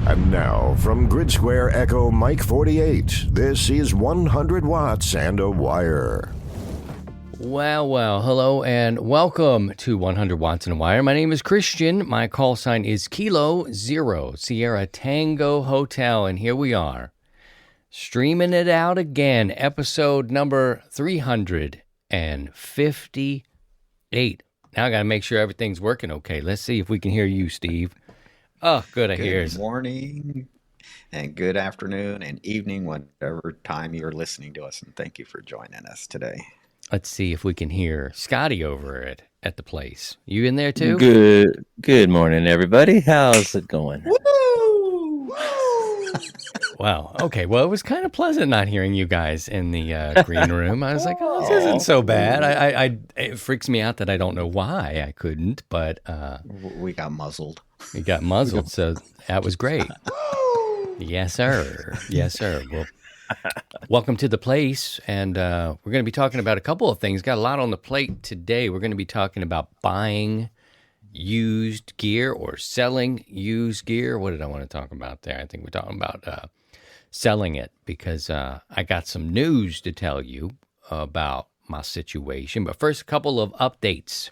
And now, from Grid Square Echo Mike 48, this is 100 Watts and a Wire. Well, hello and welcome to 100 Watts and a Wire. My name is Christian. My call sign is Kilo Zero Sierra Tango Hotel, and here we are, streaming it out again, episode number 358. Now I got to make sure everything's working okay. Let's see if we can hear you, Steve. Oh, good, I hear it. Good morning and good afternoon and evening, whatever time you're listening to us, and thank you for joining us today. Let's see if we can hear Scotty over at the place. You in there too? Good morning, everybody. How's it going? Woo! Wow. Okay. Well, it was kind of pleasant not hearing you guys in the green room. I was like, oh, this isn't so bad. It freaks me out that I don't know why I couldn't, but We got muzzled. we got muzzled, so that was great. Yes, sir. Yes, sir. Well, welcome to the place, and we're going to be talking about a couple of things. Got a lot on the plate today. We're going to be talking about buying used gear or selling used gear. What did I want to talk about there? I think we're talking about selling it because I got some news to tell you about my situation. But first, a couple of updates.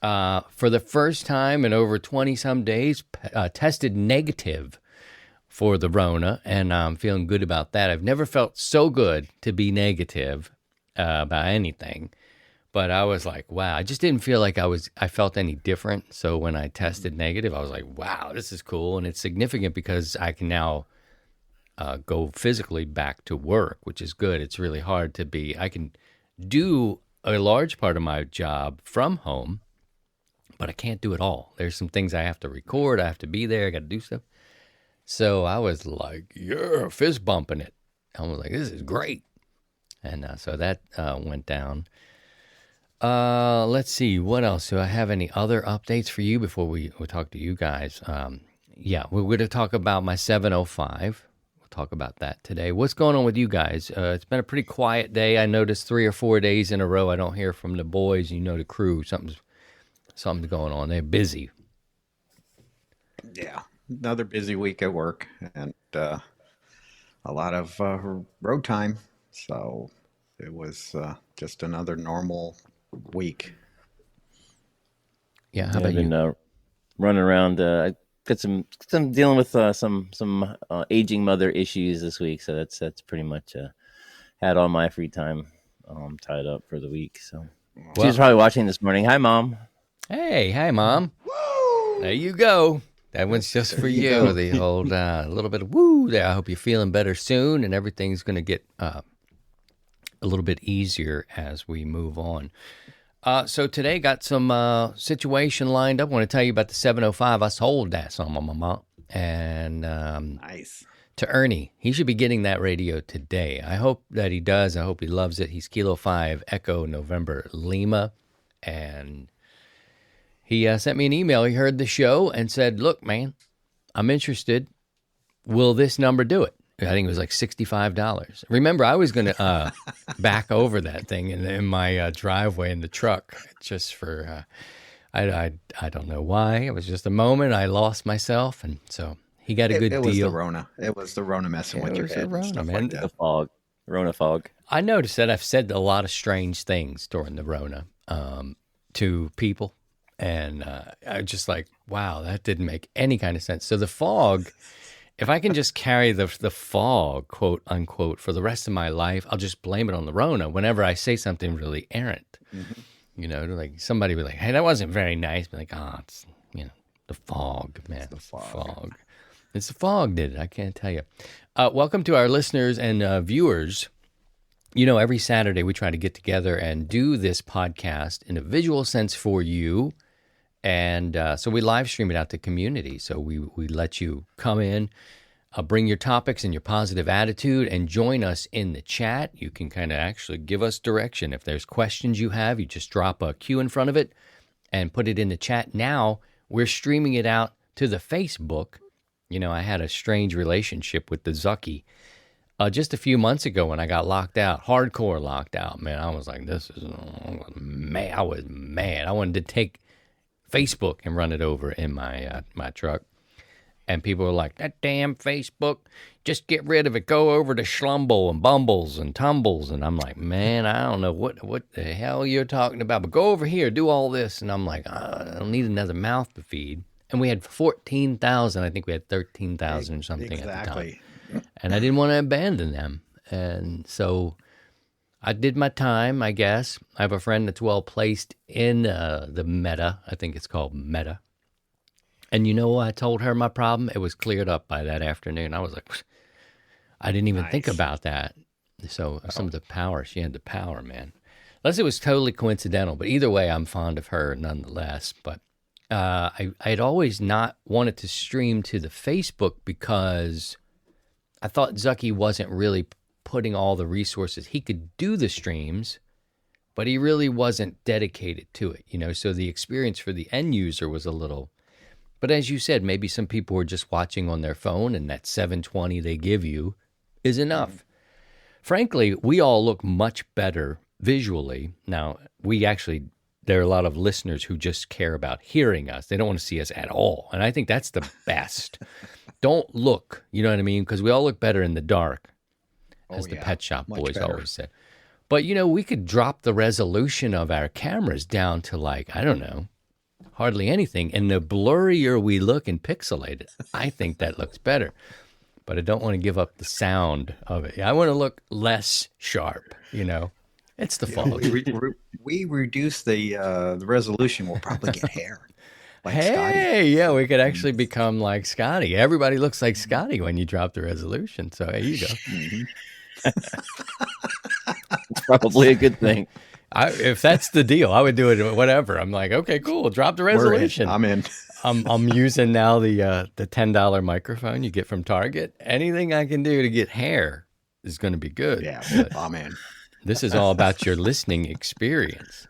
For the first time in over 20-some days, tested negative for the Rona, and I'm feeling good about that. I've never felt so good to be negative about anything, but I was like, wow, I just didn't feel like I felt any different. So when I tested negative, I was like, wow, this is cool, and it's significant because I can now go physically back to work, which is good. It's really hard to be. I can do a large part of my job from home, but I can't do it all. There's some things I have to record. I have to be there. I got to do stuff. So I was like, yeah, fist bumping it. I was like, this is great. And so that went down. Let's see. What else? Do I have any other updates for you before we talk to you guys? Yeah, we're going to talk about my 705. We'll talk about that today. What's going on with you guys? It's been a pretty quiet day. I noticed 3 or 4 days in a row I don't hear from the boys. You know, the crew. Something's going on. They're busy. Yeah, another busy week at work and a lot of road time. So it was just another normal week. Yeah, how about I've been you? running around. I got some dealing with some aging mother issues this week, so that's pretty much had all my free time tied up for the week. So she's probably watching this morning. Hi, Mom. Hey, hi, Mom. There you go. That one's just for you. The old little bit of woo there. I hope you're feeling better soon, and everything's going to get a little bit easier as we move on. So today got some situation lined up. I want to tell you about the 705. I sold that some of my mom. And Nice. to Ernie, he should be getting that radio today. I hope that he does. I hope he loves it. He's Kilo 5 Echo November Lima. And he sent me an email. He heard the show and said, look, man, I'm interested. Will this number do it? I think it was like $65. Remember, I was going to back over that thing in my driveway in the truck just for, I don't know why. It was just a moment. I lost myself. And so he got a good It deal. was the Rona. It was the Rona messing with It your was the head Rona, and stuff man. like The that. fog, Rona fog. I noticed that I've said a lot of strange things during the Rona to people. And I just like, wow, that didn't make any kind of sense. So the fog, if I can just carry the fog, quote unquote, for the rest of my life, I'll just blame it on the Rona whenever I say something really errant. Mm-hmm. You know, like somebody would be like, hey, that wasn't very nice. Be like, it's, the fog, man. the fog. It's the fog did it. I can't tell you. Welcome to our listeners and viewers. You know, every Saturday we try to get together and do this podcast in a visual sense for you. And so we live stream it out to community. So we let you come in, bring your topics and your positive attitude and join us in the chat. You can kind of actually give us direction. If there's questions you have, you just drop a Q in front of it and put it in the chat. Now we're streaming it out to the Facebook. You know, I had a strange relationship with the Zucky. Just a few months ago when I got locked out, hardcore locked out, man, I was like, I was mad. I wanted to take Facebook and run it over in my my truck. And people were like, that damn Facebook, just get rid of it. Go over to Schlumble and Bumbles and Tumbles. And I'm like, man, I don't know what the hell you're talking about, but go over here, do all this. And I'm like, I don't need another mouth to feed. And we had 14,000. I think we had 13,000 or something at the time. And I didn't want to abandon them. And so I did my time, I guess. I have a friend that's well placed in the Meta. I think it's called Meta. And you know, I told her my problem. It was cleared up by that afternoon. I was like, I didn't even think about that. So some of the power, she had the power, man. Unless it was totally coincidental. But either way, I'm fond of her nonetheless. But I had always not wanted to stream to the Facebook because I thought Zucky wasn't really putting all the resources. He could do the streams, but he really wasn't dedicated to it, you know. So the experience for the end user was a little... But as you said, maybe some people were just watching on their phone and that 720 they give you is enough. Frankly, we all look much better visually. Now, there are a lot of listeners who just care about hearing us. They don't want to see us at all. And I think that's the best. Don't look, you know what I mean? Because we all look better in the dark, as the Pet Shop Boys always said. But, you know, we could drop the resolution of our cameras down to like, I don't know, hardly anything. And the blurrier we look and pixelated, I think that looks better. But I don't want to give up the sound of it. I want to look less sharp, you know. It's the fault. We reduce the resolution, we'll probably get hair. Like Scotty. Yeah, we could actually become like Scotty. Everybody looks like Scotty when you drop the resolution. So there you go. It's probably a good thing. If that's the deal, I would do it. Whatever. I'm like, okay, cool. Drop the resolution. I'm in. I'm using now the $10 microphone you get from Target. Anything I can do to get hair is going to be good. Yeah, I'm in. This is all about your listening experience.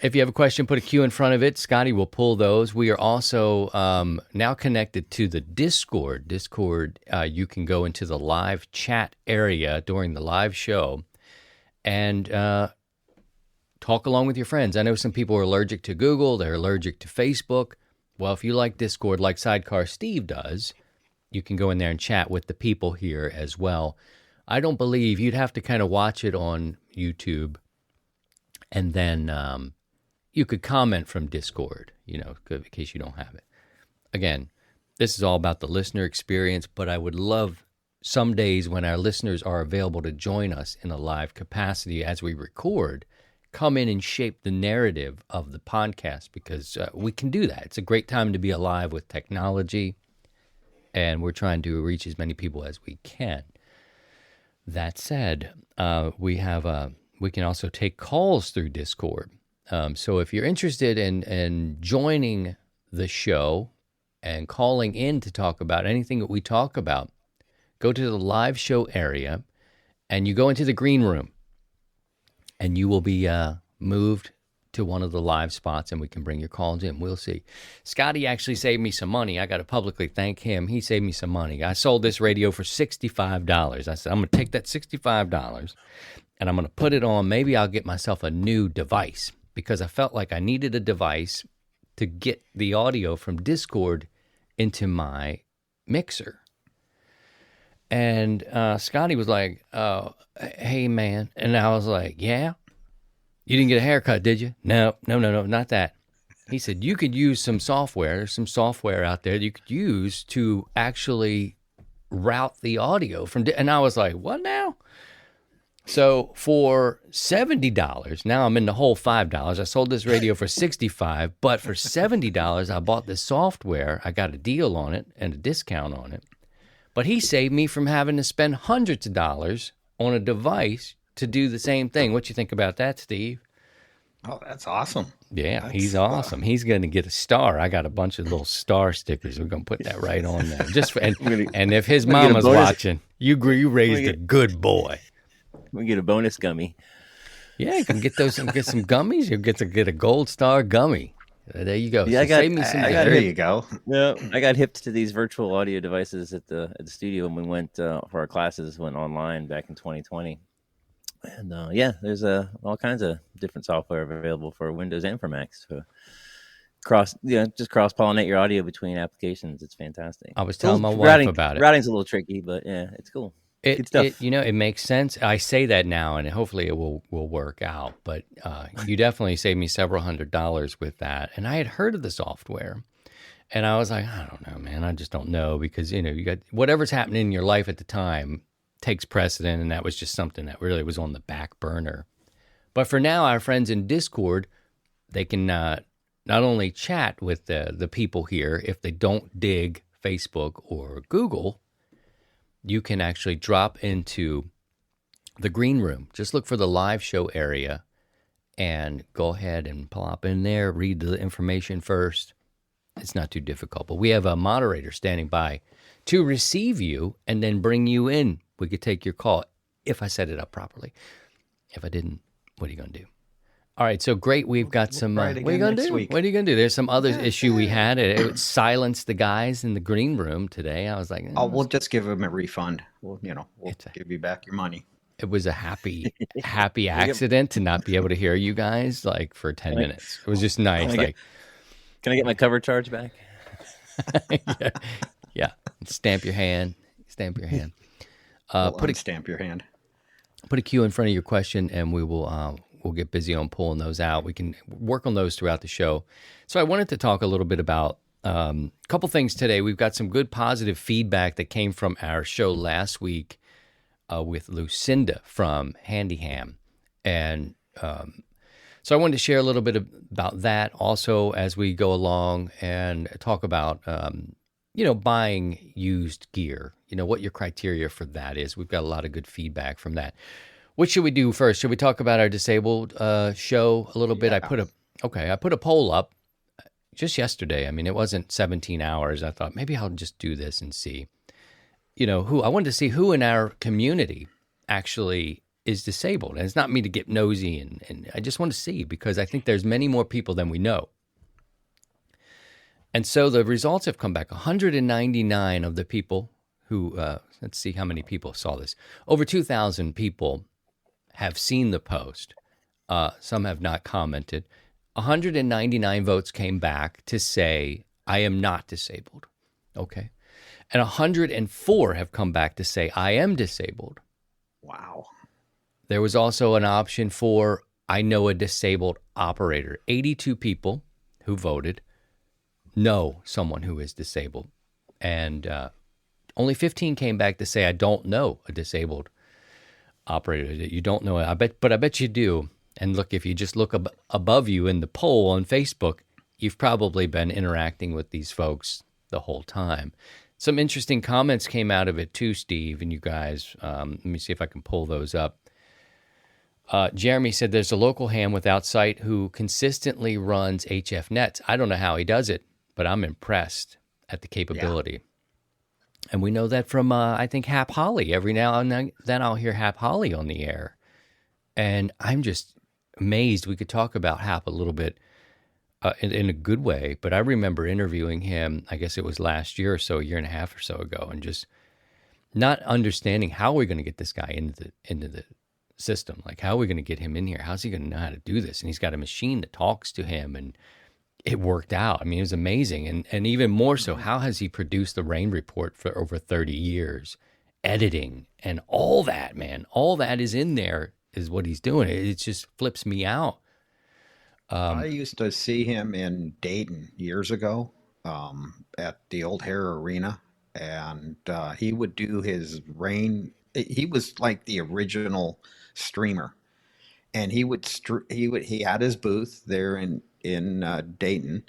If you have a question, put a Q in front of it. Scotty will pull those. We are also now connected to the Discord. You can go into the live chat area during the live show and talk along with your friends. I know some people are allergic to Google. They're allergic to Facebook. Well, if you like Discord, like Sidecar Steve does, you can go in there and chat with the people here as well. I don't believe you'd have to kind of watch it on YouTube, and then you could comment from Discord, you know, in case you don't have it. Again, this is all about the listener experience, but I would love some days when our listeners are available to join us in a live capacity as we record, come in and shape the narrative of the podcast, because we can do that. It's a great time to be alive with technology, and we're trying to reach as many people as we can. That said, we can also take calls through Discord. So if you're interested in joining the show and calling in to talk about anything that we talk about, go to the live show area and you go into the green room and you will be moved to one of the live spots and we can bring your calls in. We'll see. Scotty actually saved me some money. I got to publicly thank him. He saved me some money. I sold this radio for $65. I said, I'm going to take that $65 and I'm going to put it on. Maybe I'll get myself a new device, because I felt like I needed a device to get the audio from Discord into my mixer. And Scotty was like, hey, man. And I was like, yeah? You didn't get a haircut, did you? No, not that. He said, you could use some software. There's some software out there that you could use to actually route the audio from. And I was like, what now? So for $70, now I'm in the whole $5. I sold this radio for $65, but for $70, I bought this software. I got a deal on it and a discount on it. But he saved me from having to spend hundreds of dollars on a device to do the same thing. What you think about that, Steve? Oh, that's awesome. Yeah, he's awesome. He's going to get a star. I got a bunch of little star stickers. We're going to put that right on there. And if his mama's watching, you raised a good boy. We get a bonus gummy. Yeah, you can get some gummies. You'll get a gold star gummy. There you go. Yeah, so save me some. There you go. Yeah, I got hipped to these virtual audio devices at the studio when we went for our classes, went online back in 2020. And there's all kinds of different software available for Windows and for Macs. So just cross pollinate your audio between applications. It's fantastic. I was telling my wife about it. Routing's a little tricky, but yeah, it's cool. Good stuff. It makes sense. I say that now, and hopefully it will work out. But you definitely saved me several $100s with that. And I had heard of the software, and I was like, I don't know, man. I just don't know, because you got whatever's happening in your life at the time takes precedent, and that was just something that really was on the back burner. But for now, our friends in Discord, they can not only chat with the people here if they don't dig Facebook or Google. You can actually drop into the green room. Just look for the live show area and go ahead and plop in there, read the information first. It's not too difficult, but we have a moderator standing by to receive you and then bring you in. We could take your call if I set it up properly. If I didn't, what are you going to do? All right, so great. We've got some. What are you going to do? What are you going to do? There's some other issue we had. It silenced the guys in the green room today. I was like, we'll just give them a refund. We'll give you back your money. It was a happy accident to not be able to hear you guys like for 10 minutes. It was just nice. Can I get my cover charge back? Yeah. Stamp your hand. Stamp your hand. Stamp your hand. Put a Q in front of your question, and we will. We'll get busy on pulling those out. We can work on those throughout the show. So I wanted to talk a little bit about a couple things today. We've got some good positive feedback that came from our show last week with Lucinda from Handyham. And so I wanted to share a little bit about that also as we go along, and talk about, buying used gear, what your criteria for that is. We've got a lot of good feedback from that. What should we do first? Should we talk about our disabled show a little bit? I put a poll up just yesterday. I mean, it wasn't 17 hours. I thought maybe I'll just do this and see, I wanted to see who in our community actually is disabled. And it's not me to get nosy, and I just want to see, because I think there's many more people than we know. And so the results have come back. 199 of the people who, let's see how many people saw this. Over 2,000 people have seen the post. Some have not commented. 199 votes came back to say, I am not disabled. Okay. And 104 have come back to say, I am disabled. Wow. There was also an option for, I know a disabled operator. 82 people who voted know someone who is disabled. And only 15 came back to say, I don't know a disabled operator. You don't know it. But I bet you do. And look, if you just look above you in the poll on Facebook, you've probably been interacting with these folks the whole time. Some interesting comments came out of it too, Steve, and you guys. Let me see if I can pull those up. Jeremy said there's a local ham without site who consistently runs HF nets. I don't know how he does it, but I'm impressed at the capability. Yeah. And we know that from, I think, Hap Holly. Every now and then I'll hear Hap Holly on the air. And I'm just amazed. We could talk about Hap a little bit in a good way. But I remember interviewing him, I guess it was last year or so, a year and a half or so ago, and just not understanding how we're going to get this guy into the system. Like, how are we going to get him in here? How's he going to know how to do this? And he's got a machine that talks to him, and it worked out. I mean, it was amazing. And even more so, how has he produced the Rain Report for over 30 years? Editing and all that, man. All that is in there is what he's doing. It just flips me out. I used to see him in Dayton years ago at the old Hare Arena. And he would do his rain. He was like the original streamer. And he had his booth there in Dayton,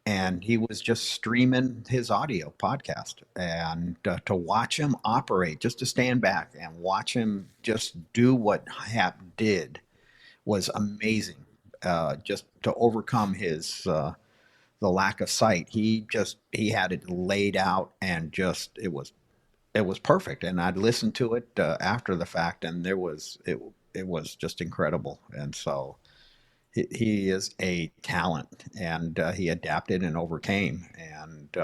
and he was just streaming his audio podcast. And to watch him operate, just to stand back and watch him just do what Hap did was amazing. Just to overcome his the lack of sight, he had it laid out, and just it was perfect. And I'd listen to it after the fact, and it was just incredible. And so he is a talent, and he adapted and overcame. And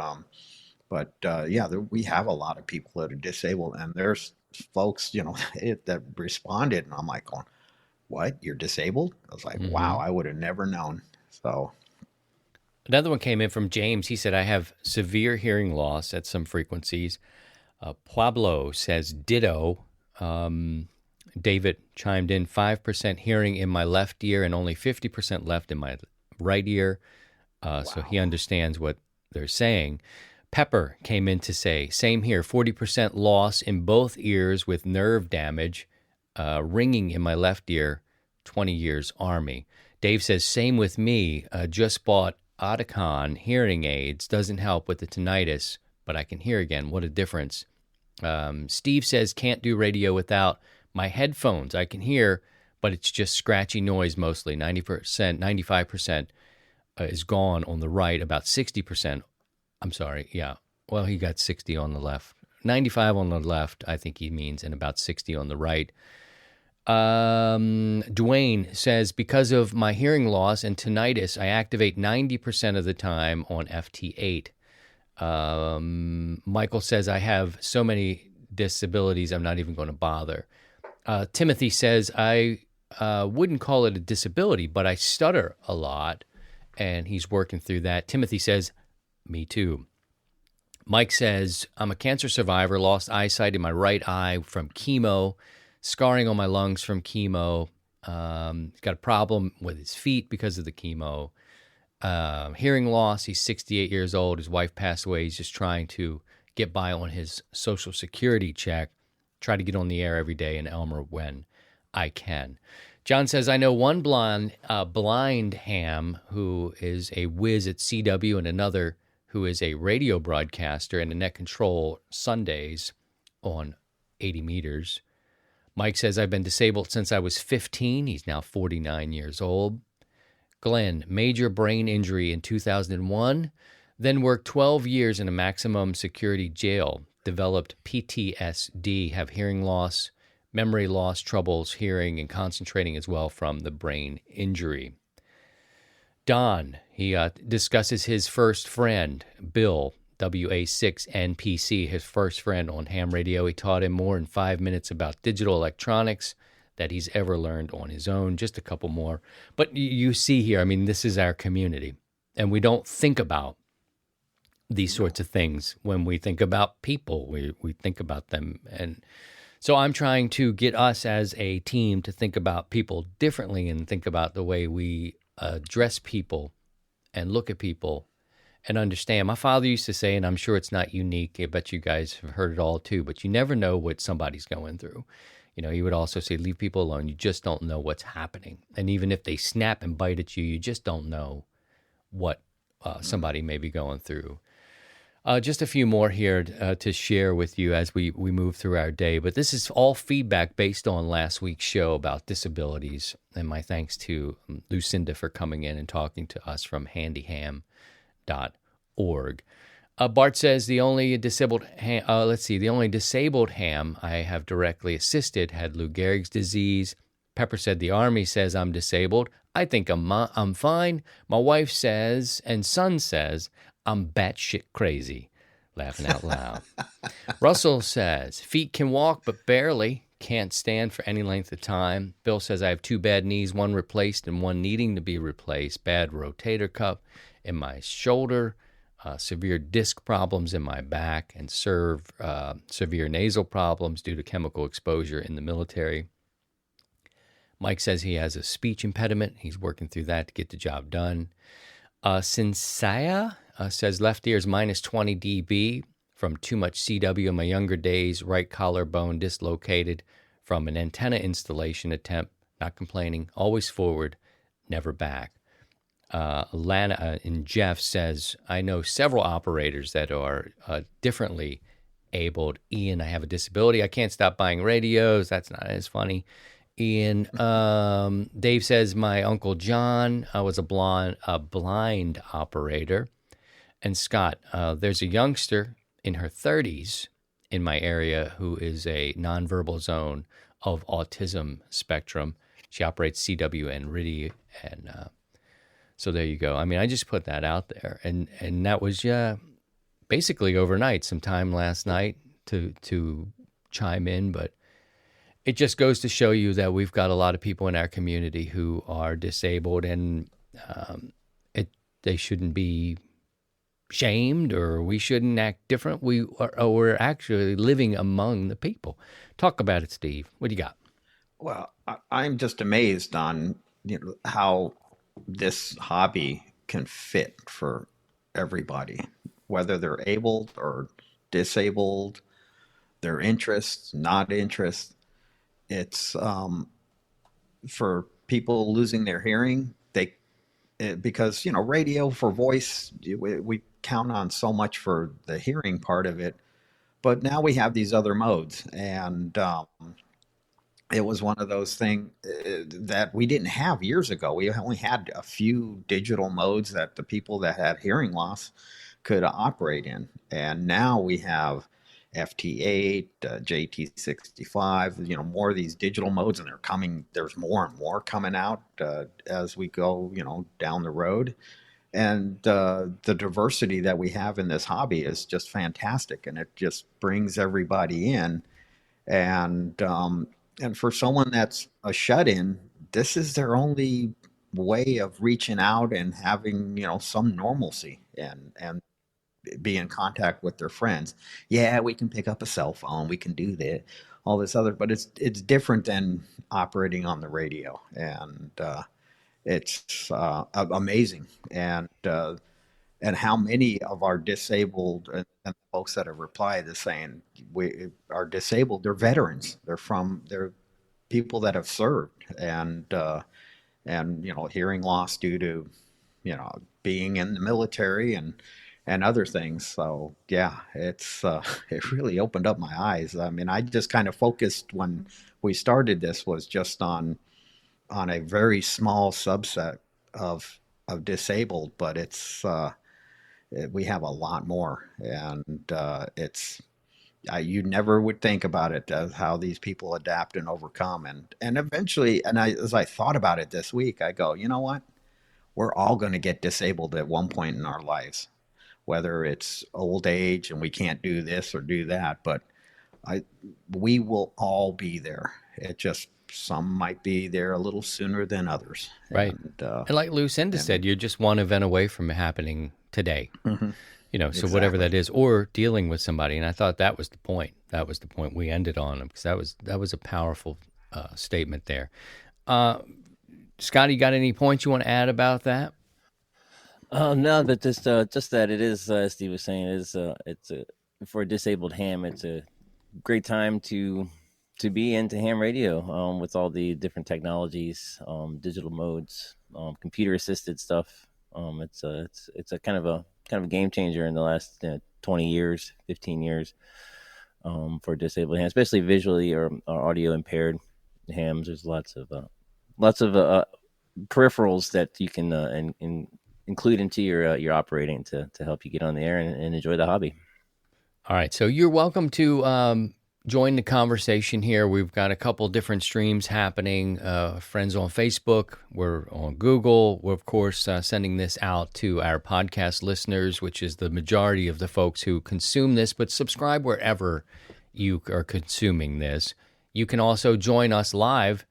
we have a lot of people that are disabled, and there's folks that responded, and I'm like going, what, you're disabled? I was like, wow, I would have never known. So Another one came in from James. He said, I have severe hearing loss at some frequencies. Pablo says, ditto. David chimed in, 5% hearing in my left ear and only 50% left in my right ear. So he understands what they're saying. Pepper came in to say, same here, 40% loss in both ears with nerve damage, ringing in my left ear, 20 years Army. Dave says, same with me. Just bought Oticon hearing aids. Doesn't help with the tinnitus, but I can hear again. What a difference. Steve says, can't do radio without my headphones. I can hear, but it's just scratchy noise mostly. 90%, 95% is gone on the right, about 60%. I'm sorry, yeah. Well, he got 60 on the left. 95 on the left, I think he means, and about 60 on the right. Dwayne says, because of my hearing loss and tinnitus, I activate 90% of the time on FT8. Michael says, I have so many disabilities, I'm not even going to bother. Timothy says, I wouldn't call it a disability, but I stutter a lot, and he's working through that. Timothy says, me too. Mike says, I'm a cancer survivor, lost eyesight in my right eye from chemo, scarring on my lungs from chemo. He's got a problem with his feet because of the chemo. Hearing loss, he's 68 years old. His wife passed away. He's just trying to get by on his Social Security check, try to get on the air every day in Elmer when I can. John says, I know one blind ham who is a whiz at CW and another who is a radio broadcaster and a net control Sundays on 80 meters. Mike says, I've been disabled since I was 15. He's now 49 years old. Glenn, major brain injury in 2001, then worked 12 years in a maximum security jail, developed PTSD, have hearing loss, memory loss, troubles hearing and concentrating as well from the brain injury. Don, he discusses his first friend, Bill, WA6NPC, his first friend on ham radio. He taught him more in 5 minutes about digital electronics that he's ever learned on his own. Just a couple more. But you see here, I mean, this is our community. And we don't think about these sorts of things when we think about people. We think about them. And so I'm trying to get us as a team to think about people differently and think about the way we address people and look at people and understand. My father used to say, and I'm sure it's not unique, I bet you guys have heard it all too, but you never know what somebody's going through. You know, he would also say, leave people alone. You just don't know what's happening. And even if they snap and bite at you, you just don't know what somebody may be going through. Just a few more here to share with you as we move through our day. But this is all feedback based on last week's show about disabilities. And my thanks to Lucinda for coming in and talking to us from handyham.org. Bart says the only disabled ham I have directly assisted had Lou Gehrig's disease. Pepper said the Army says I'm disabled. I think I'm fine. My wife says, and son says, I'm batshit crazy. Laughing out loud. Russell says, feet can walk, but barely. Can't stand for any length of time. Bill says, I have 2 bad knees, one replaced and one needing to be replaced. Bad rotator cuff in my shoulder. Severe disc problems in my back, and severe nasal problems due to chemical exposure in the military. Mike says he has a speech impediment. He's working through that to get the job done. Sinsaya says left ear is minus 20 dB from too much CW in my younger days. Right collarbone dislocated from an antenna installation attempt. Not complaining. Always forward, never back. Lana in Jeff says, I know several operators that are differently abled. Ian, I have a disability. I can't stop buying radios. That's not as funny. Ian, Dave says, my Uncle John was a blind operator. And Scott, there's a youngster in her 30s in my area who is a nonverbal zone of autism spectrum. She operates CW and RIDI, and so there you go. I mean, I just put that out there, and that was basically overnight, some time last night to chime in, but it just goes to show you that we've got a lot of people in our community who are disabled, and they shouldn't be shamed or we shouldn't act different. We're actually living among the people. Talk about it, Steve. What do you got? Well, I'm just amazed on how this hobby can fit for everybody, whether they're able or disabled, their interests, not interests. It's for people losing their hearing. Because radio for voice, we count on so much for the hearing part of it, but now we have these other modes, and it was one of those things that we didn't have years ago. We only had a few digital modes that the people that had hearing loss could operate in. And now we have FT8, JT65, more of these digital modes, and there's more and more coming out as we go, down the road. And the diversity that we have in this hobby is just fantastic, and it just brings everybody in. And for someone that's a shut-in, this is their only way of reaching out and having, some normalcy and be in contact with their friends. Yeah, we can pick up a cell phone, we can do that, all this other, but it's different than operating on the radio, and it's amazing. And how many of our disabled and folks that have replied is saying we are disabled, they're veterans, they're people that have served, and hearing loss due to being in the military and other things. So yeah, it's it really opened up my eyes. I mean, I just kind of focused when we started this was just on a very small subset of disabled, but it's we have a lot more, and you never would think about it as how these people adapt and overcome, and eventually, as I thought about it this week, I go, you know what? We're all going to get disabled at one point in our lives, whether it's old age and we can't do this or do that, but we will all be there. It just, some might be there a little sooner than others. Right. And like Lucinda said, you're just one event away from it happening today. Mm-hmm. So Exactly. Whatever that is, or dealing with somebody. And I thought that was the point. That was the point we ended on, because that was a powerful statement there. Scott, you got any points you want to add about that? No, but just that it is, as Steve was saying, it's for a disabled ham, it's a great time to be into ham radio, with all the different technologies, digital modes, computer assisted stuff. It's a kind of a game changer in the last 20 years, 15 years, for disabled hams, especially visually or audio impaired hams. There's lots of peripherals that you can include into your operating to help you get on the air and enjoy the hobby. All right, so you're welcome to join the conversation here. We've got a couple different streams happening. Friends on Facebook, we're on Google. We're, of course, sending this out to our podcast listeners, which is the majority of the folks who consume this, but subscribe wherever you are consuming this. You can also join us live.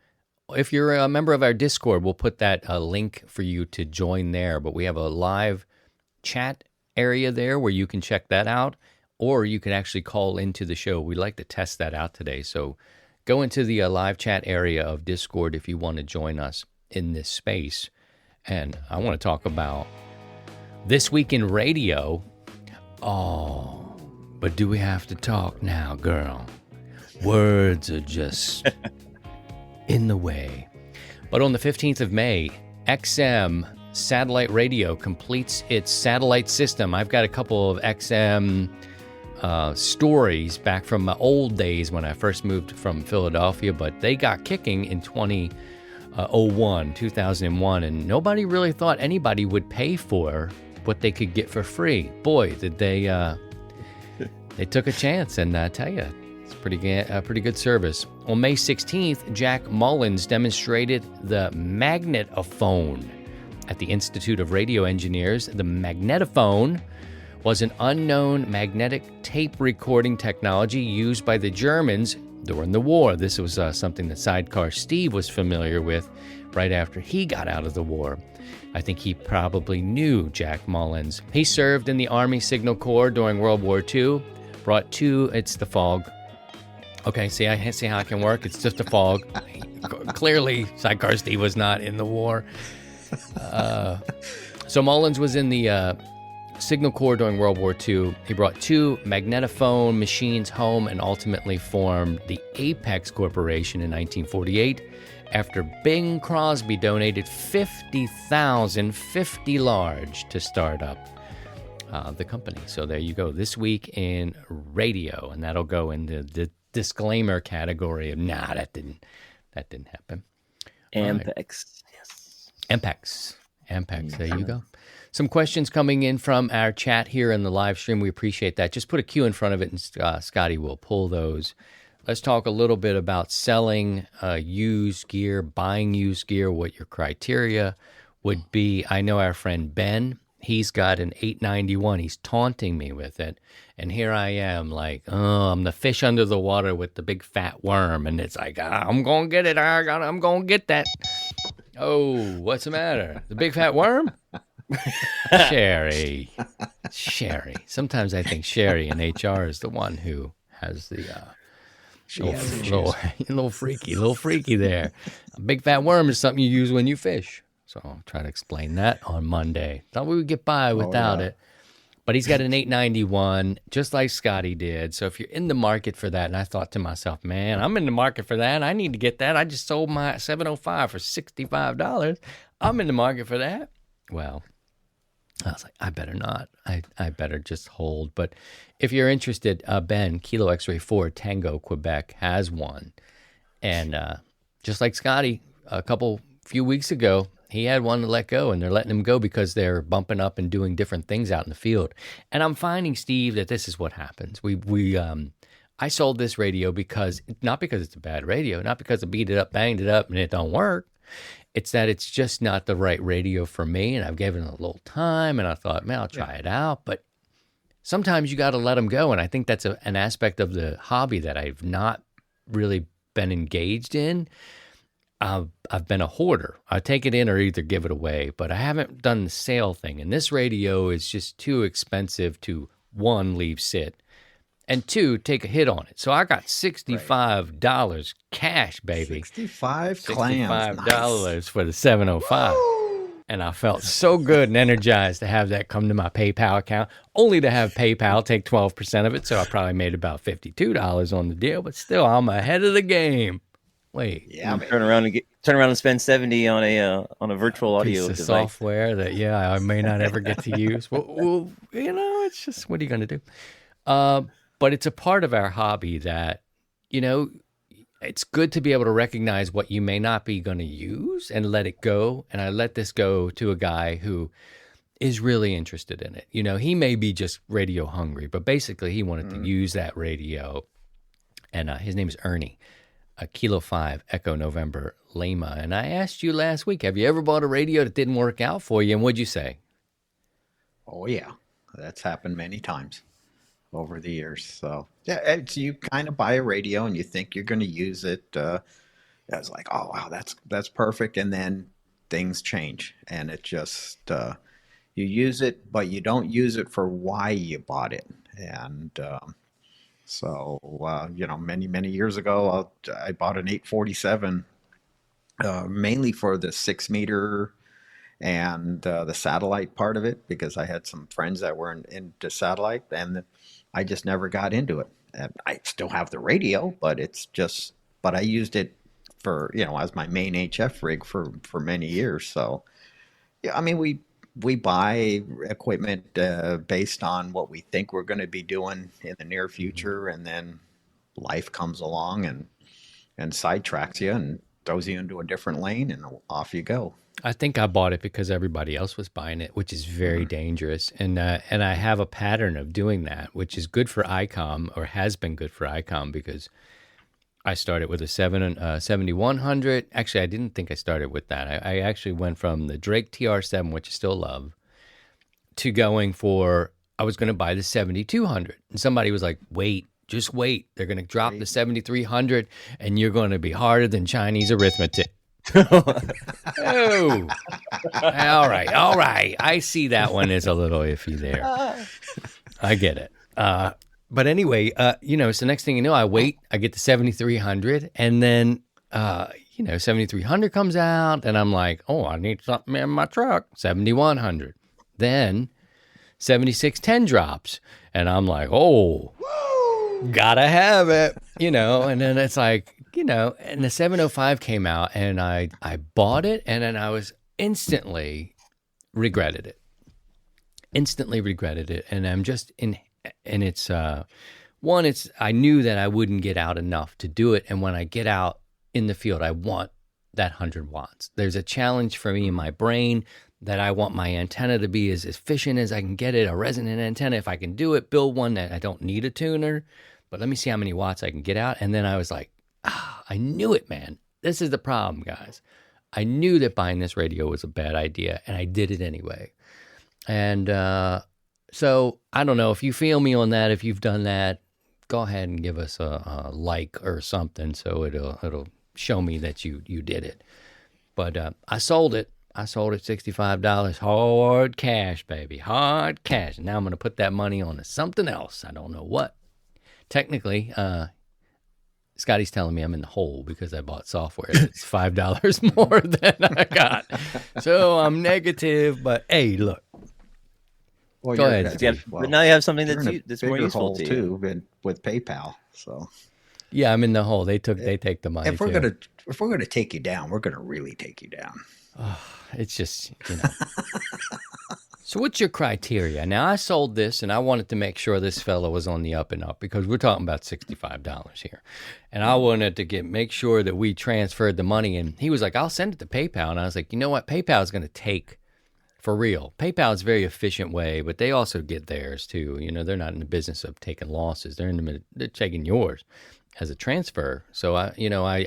If you're a member of our Discord, we'll put that link for you to join there, but we have a live chat area there where you can check that out, or you can actually call into the show. We'd like to test that out today. So go into the live chat area of Discord if you want to join us in this space. And I want to talk about This Week in Radio. Oh, but do we have to talk now, girl? Words are just in the way. But on the 15th of May, XM Satellite Radio completes its satellite system. I've got a couple of XM stories back from my old days when I first moved from Philadelphia, but they got kicking in 2001, and nobody really thought anybody would pay for what they could get for free. Boy, did they took a chance, and I tell you, it's pretty good service. On May 16th, Jack Mullins demonstrated the magnetophone at the Institute of Radio Engineers. The magnetophone was an unknown magnetic tape recording technology used by the Germans during the war. This was something that Sidecar Steve was familiar with right after he got out of the war. I think he probably knew Jack Mullins. He served in the Army Signal Corps during World War II, brought two, it's the fog. Okay, see how it can work? It's just a fog. Clearly, Sidecar Steve was not in the war. So Mullins was in the Signal Corps during World War II. He brought two magnetophone machines home and ultimately formed the Apex Corporation in 1948 after Bing Crosby donated 50,000, 50 large, to start up the company. So there you go. This week in radio, and that'll go into the disclaimer category of that didn't happen. Ampex. Right. Yes. Ampex. There you go. Some questions coming in from our chat here in the live stream. We appreciate that. Just put a Q in front of it, and Scotty will pull those. Let's talk a little bit about selling used gear, buying used gear, what your criteria would be. I know our friend Ben, he's got an 891. He's taunting me with it. And here I am like, I'm the fish under the water with the big fat worm. And it's like, I'm going to get it. I'm going to get that. Oh, what's the matter? The big fat worm? Sherry. Sometimes I think Sherry in HR is the one who has the little freaky there. A big fat worm is something you use when you fish. So I'll try to explain that on Monday. Thought we would get by without it. But he's got an 891, just like Scotty did. So if you're in the market for that, and I thought to myself, man, I'm in the market for that. I need to get that. I just sold my 705 for $65. I'm in the market for that. Well, I was like, I better not. I better just hold. But if you're interested, Ben, Kilo X-Ray 4, Tango, Quebec, has one. And just like Scotty, few weeks ago, he had one to let go, and they're letting him go because they're bumping up and doing different things out in the field. And I'm finding, Steve, that this is what happens. I sold this radio not because it's a bad radio, not because I beat it up, banged it up, and it don't work. It's that it's just not the right radio for me, and I've given it a little time, and I thought, man, I'll try it out. But sometimes you got to let them go, and I think that's an aspect of the hobby that I've not really been engaged in. I've been a hoarder. I take it in or either give it away, but I haven't done the sale thing. And this radio is just too expensive to, one, leave sit, and two, take a hit on it. So I got $65 cash, baby. $65 for the 705. And I felt so good and energized to have that come to my PayPal account, only to have PayPal take 12% of it. So I probably made about $52 on the deal, but still, I'm ahead of the game. Wait, yeah, turn around and spend 70 on a virtual audio piece of device. Software that I may not ever get to use. Well, it's just, what are you going to do? But it's a part of our hobby that, it's good to be able to recognize what you may not be going to use and let it go. And I let this go to a guy who is really interested in it. He may be just radio hungry, but basically he wanted to use that radio. And his name is Ernie. Kilo 5, Echo November, Lima. And I asked you last week, have you ever bought a radio that didn't work out for you? And what'd you say? Oh, yeah. That's happened many times over the years. So, yeah, you kind of buy a radio and you think you're going to use it. It's like, oh, wow, that's perfect. And then things change. And it just, you use it, but you don't use it for why you bought it. And, So, many years ago, I bought an 847 mainly for the 6-meter and the satellite part of it, because I had some friends that were into satellite, and I just never got into it. And I still have the radio, but I used it for, as my main HF rig for many years. So, yeah, I mean, we buy equipment based on what we think we're going to be doing in the near future, and then life comes along and sidetracks you and throws you into a different lane, and off you go. I think I bought it because everybody else was buying it, which is very dangerous. And I have a pattern of doing that, which is good for ICOM, or has been good for ICOM, because I started with a 7100. Actually, I didn't think I started with that. I actually went from the Drake TR7, which I still love, to going for, I was going to buy the 7200. And somebody was like, just wait. They're going to drop the 7300 and you're going to be harder than Chinese arithmetic. Oh, all right. I see that one is a little iffy there. I get it. But anyway, so next thing you know, I get to 7,300, and then, 7,300 comes out, and I'm like, oh, I need something in my truck. 7,100. Then 7,610 drops, and I'm like, oh, gotta have it, and then it's like, and the 705 came out, and I bought it, and then I was instantly regretted it. And I'm just in, and it's, I knew that I wouldn't get out enough to do it. And when I get out in the field, I want that 100 watts. There's a challenge for me in my brain that I want my antenna to be as efficient as I can get it, a resonant antenna. If I can do it, build one that I don't need a tuner, but let me see how many watts I can get out. And then I was like, I knew it, man. This is the problem, guys. I knew that buying this radio was a bad idea, and I did it anyway. And so I don't know if you feel me on that. If you've done that, go ahead and give us a like or something, so it'll show me that you did it. But I sold it. $65, hard cash, baby, hard cash. Now I'm going to put that money on something else. I don't know what. Technically, Scotty's telling me I'm in the hole because I bought software that's $5 more than I got. So I'm negative, but hey, look. Well, Go ahead. Yeah, but now you have something that's more useful hole to you. too with PayPal. So Yeah, I'm in the hole. They take the money. if we're gonna take you down, we're gonna really take you down. It's just, So what's your criteria? Now, I sold this, and I wanted to make sure this fella was on the up and up, because we're talking about $65 here. And I wanted to make sure that we transferred the money. And he was like, I'll send it to PayPal. And I was like, you know what? PayPal is going to take, for real. PayPal is a very efficient way, but they also get theirs too. They're not in the business of taking losses. They're taking yours as a transfer. So I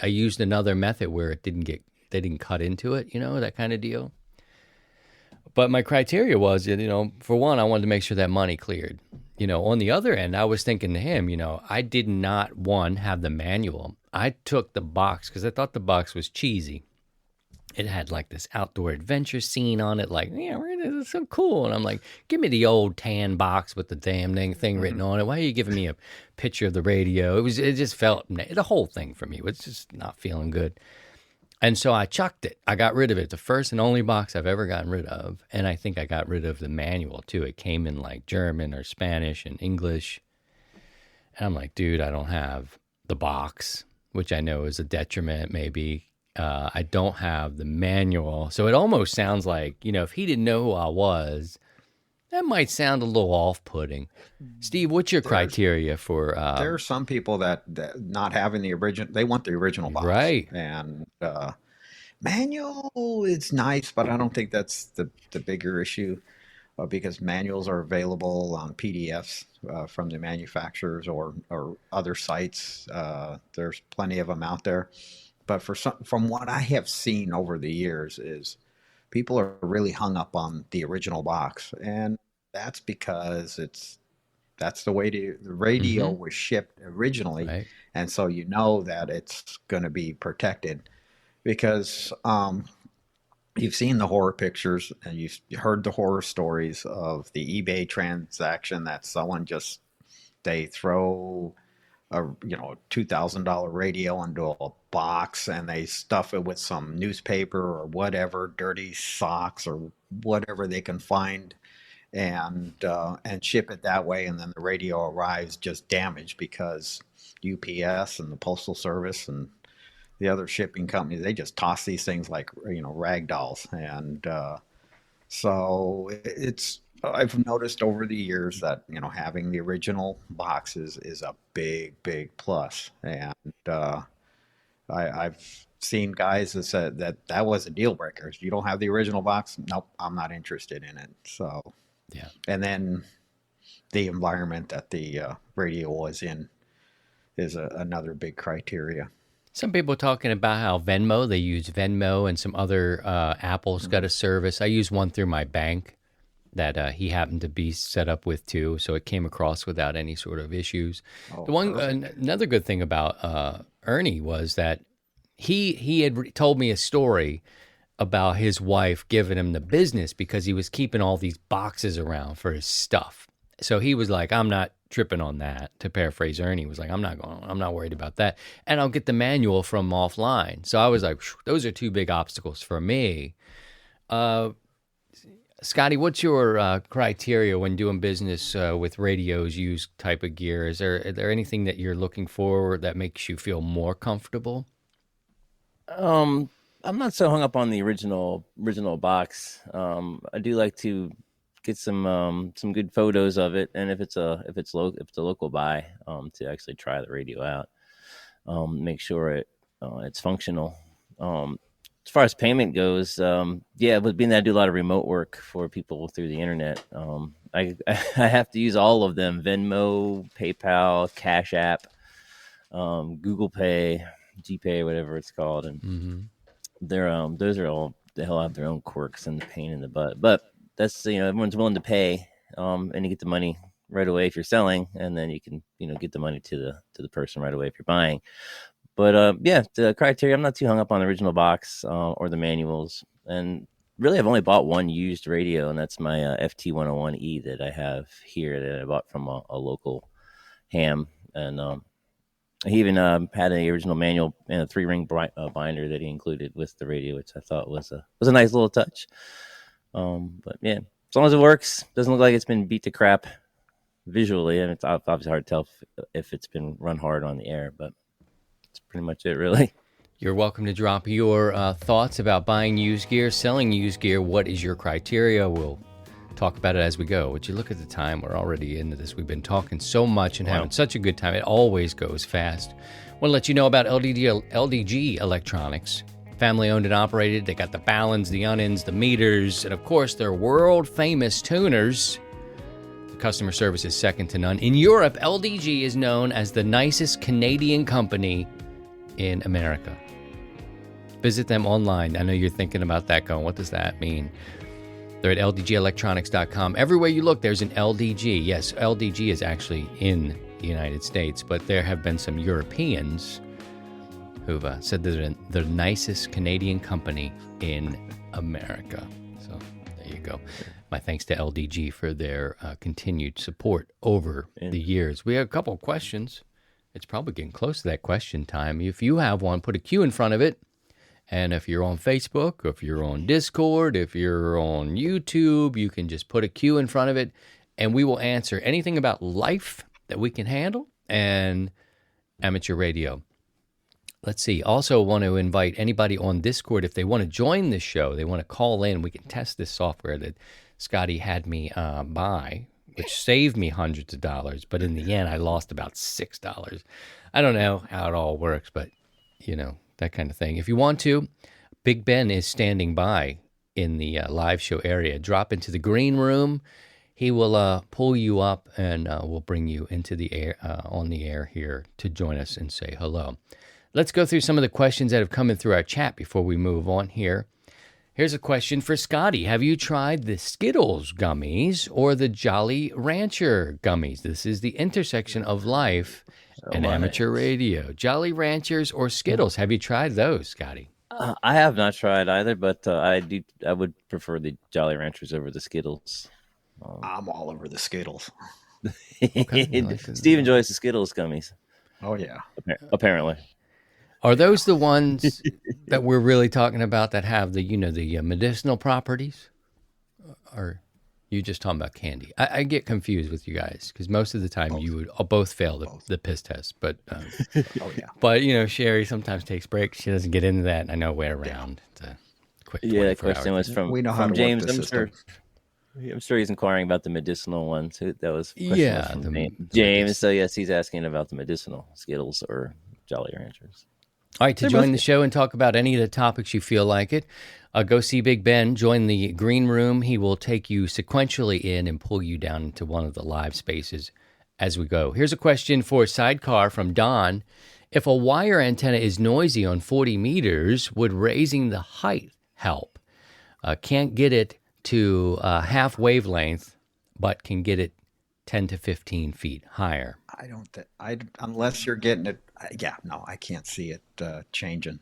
used another method where they didn't cut into it, that kind of deal. But my criteria was, for one, I wanted to make sure that money cleared. On the other end, I was thinking to him, I did not, have the manual. I took the box because I thought the box was cheesy. It had like this outdoor adventure scene on it, like, it's so cool. And I'm like, give me the old tan box with the damn thing written on it. Why are you giving me a picture of the radio? It just felt, the whole thing for me was just not feeling good. And so I chucked it. I got rid of it. The first and only box I've ever gotten rid of. And I think I got rid of the manual too. It came in like German or Spanish and English. And I'm like, dude, I don't have the box, which I know is a detriment maybe. I don't have the manual. So it almost sounds like, if he didn't know who I was, that might sound a little off-putting. Steve, what's your criteria for... there are some people that not having the original, they want the original box. Right. And manual, it's nice, but I don't think that's the bigger issue, because manuals are available on PDFs from the manufacturers or other sites. There's plenty of them out there. But from what I have seen over the years is people are really hung up on the original box. And that's because that's the way the radio was shipped originally. Right. And so that it's going to be protected, because you've seen the horror pictures and you've heard the horror stories of the eBay transaction that someone they throw a $2,000 radio into a box and they stuff it with some newspaper or whatever, dirty socks or whatever they can find, and ship it that way, and then the radio arrives just damaged because UPS and the Postal Service and the other shipping companies, they just toss these things like rag dolls. And so I've noticed over the years that having the original boxes is a big plus. And I've seen guys that said that was a deal breaker. If you don't have the original box, nope, I'm not interested in it. So yeah. And then the environment that the radio was in is another big criteria. Some people talking about how they use Venmo, and some other Apple's got a service. I use one through my bank that he happened to be set up with too, so it came across without any sort of issues. Another good thing about Ernie was that he had told me a story about his wife giving him the business because he was keeping all these boxes around for his stuff. So he was like, I'm not tripping on that, to paraphrase Ernie. Was like, I'm not worried about that. And I'll get the manual from offline. So I was like, those are two big obstacles for me. Scotty, what's your criteria when doing business with radios, used type of gear? Is there anything that you're looking for that makes you feel more comfortable? I'm not so hung up on the original box. I do like to get some good photos of it, and if it's a local buy, to actually try the radio out, make sure it's functional. As far as payment goes, but being that I do a lot of remote work for people through the internet, I have to use all of them: Venmo, PayPal, Cash App, Google Pay, GPay, whatever it's called, and those are all, they all have their own quirks and the pain in the butt. But that's, everyone's willing to pay, and you get the money right away if you're selling, and then you can get the money to the person right away if you're buying. But the criteria, I'm not too hung up on the original box or the manuals. And really, I've only bought one used radio, and that's my FT101E that I have here that I bought from a local ham. And he even had an original manual and a 3-ring binder that he included with the radio, which I thought was a nice little touch. But yeah, as long as it works, doesn't look like it's been beat to crap visually, and it's obviously hard to tell if it's been run hard on the air, but that's pretty much it, really. You're welcome to drop your thoughts about buying used gear, selling used gear. What is your criteria? We'll talk about it as we go. Would you look at the time? We're already into this. We've been talking so much and having such a good time. It always goes fast. Want to let you know about LDG Electronics. Family owned and operated. They got the ballons, the onions, the meters, and of course their world famous tuners. The customer service is second to none. In Europe, LDG is known as the nicest Canadian company in America. Visit them online. I know you're thinking about that going, what does that mean? They're at ldgelectronics.com. Everywhere you look, there's an LDG. Yes, LDG is actually in the United States, but there have been some Europeans who've said they're the nicest Canadian company in America. So there you go. My thanks to LDG for their continued support over the years. We have a couple of questions. It's probably getting close to that question time. If you have one, put a Q in front of it. And if you're on Facebook, if you're on Discord, if you're on YouTube, you can just put a Q in front of it, and we will answer anything about life that we can handle and amateur radio. Let's see. Also want to invite anybody on Discord, if they want to join this show, they want to call in, we can test this software that Scotty had me buy, which saved me hundreds of dollars. But in the end, I lost about $6. I don't know how it all works, but, that kind of thing. If you want to, Big Ben is standing by in the live show area. Drop into the green room. He will pull you up and we'll bring you into the air, on the air here to join us and say hello. Let's go through some of the questions that have come in through our chat before we move on here. Here's a question for Scotty. Have you tried the Skittles gummies or the Jolly Rancher gummies? This is the intersection of life and amateur radio. Jolly Ranchers or Skittles? Have you tried those, Scotty? I have not tried either, but I would prefer the Jolly Ranchers over the Skittles. I'm all over the Skittles. Okay, Steve enjoys the Skittles gummies. Oh, yeah. Apparently. Are those the ones that we're really talking about that have the medicinal properties? Or you just talking about candy? I get confused with you guys because most of the time you would both fail the piss test. But Oh, yeah. but Sherry sometimes takes breaks. She doesn't get into that. And I know way around. It's a quick 24 The question hours. was from, We know how from to James. work the system. I'm sure he's inquiring about the medicinal ones. That was question Yeah, was from the James. So yes, he's asking about the medicinal Skittles or Jolly Ranchers. All right, to join the show and talk about any of the topics you feel like it, go see Big Ben. Join the green room. He will take you sequentially in and pull you down into one of the live spaces as we go. Here's a question for Sidecar from Don. If a wire antenna is noisy on 40 meters, would raising the height help? Can't get it to half wavelength, but can get it 10 to 15 feet higher. I don't unless you're getting it. I can't see it changing.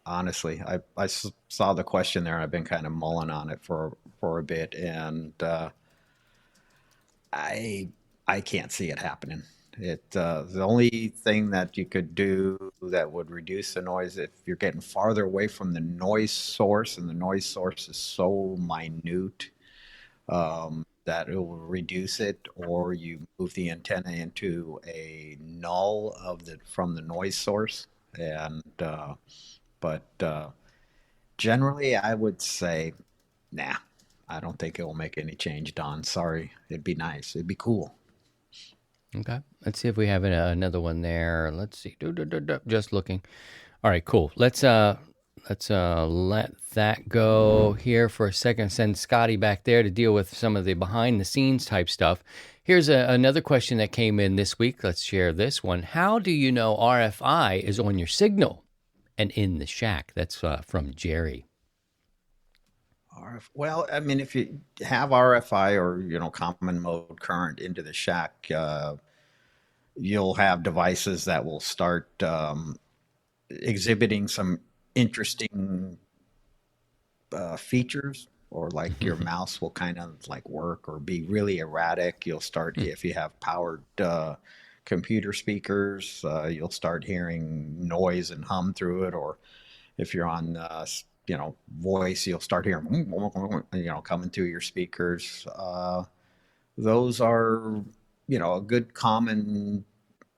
honestly. Saw the question there, and I've been kind of mulling on it for a bit, and I I can't see it happening. The only thing that you could do that would reduce the noise if you're getting farther away from the noise source, and the noise source is so minute that it will reduce it, or you move the antenna into a null of the from the noise source. And but generally, I would say, nah, I don't think it will make any change, Don. Sorry, it'd be nice, it'd be cool. Okay. Let's see if we have another one there. Let's see. Just looking. All right, cool. Let's let that go here for a second. Send Scotty back there to deal with some of the behind the scenes type stuff. Here's another question that came in this week. Let's share this one. How do you know RFI is on your signal and in the shack? That's from Jerry. Well, I mean, if you have RFI or common mode current into the shack, you'll have devices that will start exhibiting some interesting features, or like your mouse will kind of like work or be really erratic. You'll start, if you have powered computer speakers, you'll start hearing noise and hum through it, or if you're on voice, you'll start hearing coming through your speakers. Those are a good common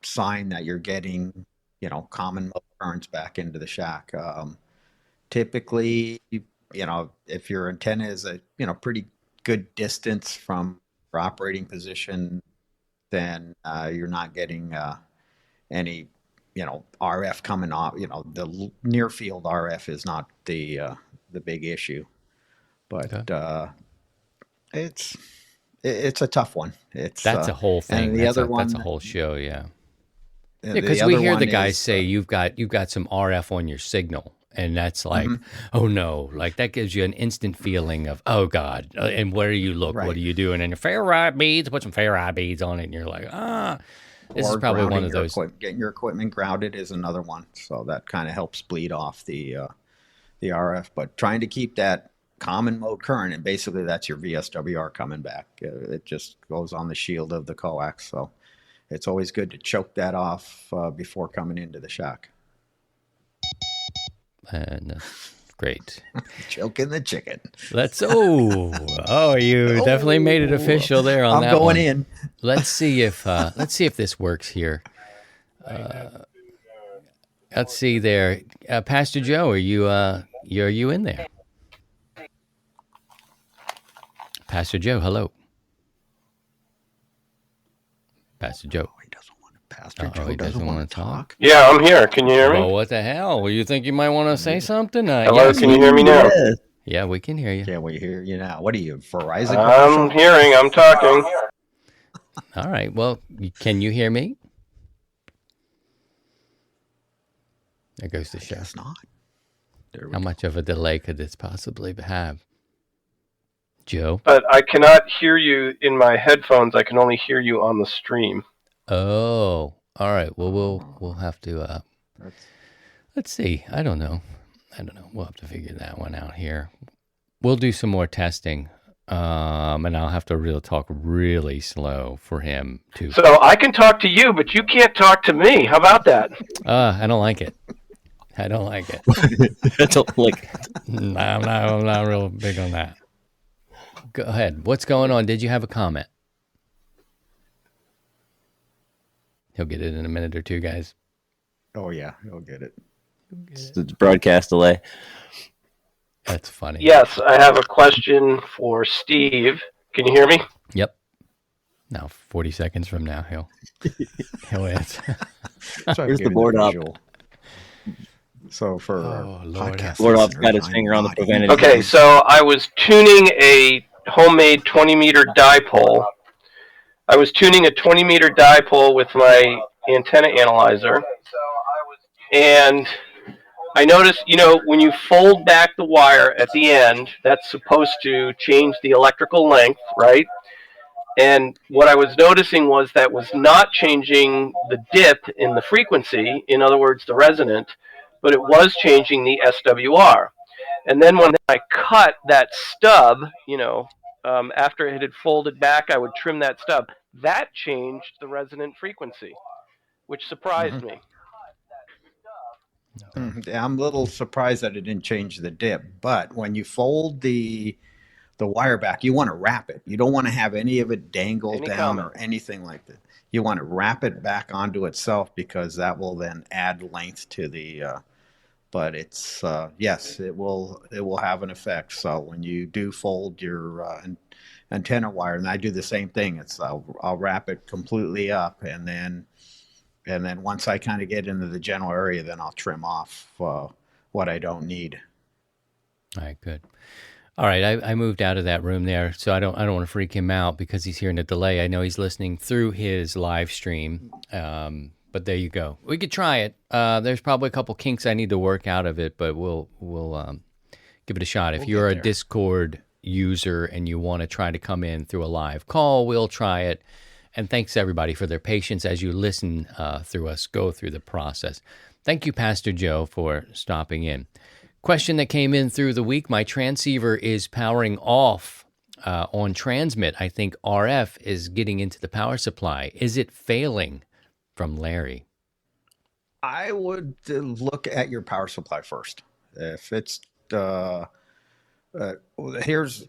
sign that you're getting common mode currents back into the shack. Typically, if your antenna is a pretty good distance from your operating position, then you're not getting any RF coming off. The near field RF is not the big issue, but Okay. it's a tough one. That's a whole thing. And the That's other one, that's a whole show. Yeah. the Because we other hear the one guys is, say you've got some RF on your signal, and that's like, oh no, like that gives you an instant feeling of, oh God, and where do you look? Right. What are you doing? And your ferrite beads, put some ferrite beads on it, and you're like, this is or probably one grounding of your those. getting your equipment grounded is another one. So that kind of helps bleed off the RF. But trying to keep that common mode current, and basically that's your VSWR coming back. It just goes on the shield of the coax. So it's always good to choke that off before coming into the shack. And great. Choking the chicken. Let's. You definitely made it official there on I'm that going one. in. Let's see if this works here. Let's see there, Pastor Joe. Are you in there? Pastor Joe, hello. Pastor Joe. He doesn't want to. Pastor Uh-oh, Joe he doesn't doesn't want wanna to talk. Yeah, I'm here. Can you hear me? Well, what the hell? Well, you think you might want to say something? Hello, Yes, can you hear me now? yeah, we can hear you. Yeah, we hear you now. What are you, Verizon? I'm hearing. I'm talking. All right. Well, can you hear me? There goes the show. Guess not. There we How go. much of a delay could this possibly have? Joe? But I cannot hear you in my headphones. I can only hear you on the stream. Oh, all right. Well, we'll have to. Let's see. I don't know. We'll have to figure that one out here. We'll do some more testing, and I'll have to talk really slow for him to. So I can talk to you, but you can't talk to me. How about that? I don't like it. I don't like it. No, I'm not real big on that. Go ahead. What's going on? Did you have a comment? He'll get it in a minute or two, guys. Oh yeah, you'll get it. It's the broadcast delay. That's funny. Yes, I have a question for Steve. Can you hear me? Yep. Now, 40 seconds from now, he'll answer. So Here's the board op. So for Lord, podcast Board op's listeners, got his I'm finger on the nodding. preventative. Okay, so I was tuning a homemade 20-meter dipole. I was tuning a 20-meter dipole with my antenna analyzer. And I noticed, when you fold back the wire at the end, that's supposed to change the electrical length, right? And what I was noticing was that was not changing the dip in the frequency, in other words, the resonant, but it was changing the SWR. And then when I cut that stub, after it had folded back, I would trim that stub. That changed the resonant frequency, which surprised me. Yeah, I'm a little surprised that it didn't change the dip. But when you fold the wire back, you want to wrap it. You don't want to have any of it dangle down or anything like that. You want to wrap it back onto itself, because that will then add length to the. But it's yes, it will have an effect. So when you do fold your antenna wire, and I do the same thing, I'll wrap it completely up, and then once I kind of get into the general area, then I'll trim off what I don't need. All right, good. All right, I moved out of that room there, so I don't want to freak him out because he's hearing a delay. I know he's listening through his live stream, but there you go. We could try it. There's probably a couple kinks I need to work out of it, but we'll give it a shot. If you're a Discord user and you want to try to come in through a live call, we'll try it. And thanks everybody for their patience as you listen through us go through the process. Thank you, Pastor Joe, for stopping in. Question that came in through the week: my transceiver is powering off on transmit. I think RF is getting into the power supply. Is it failing? From Larry. I would look at your power supply first. If it's here's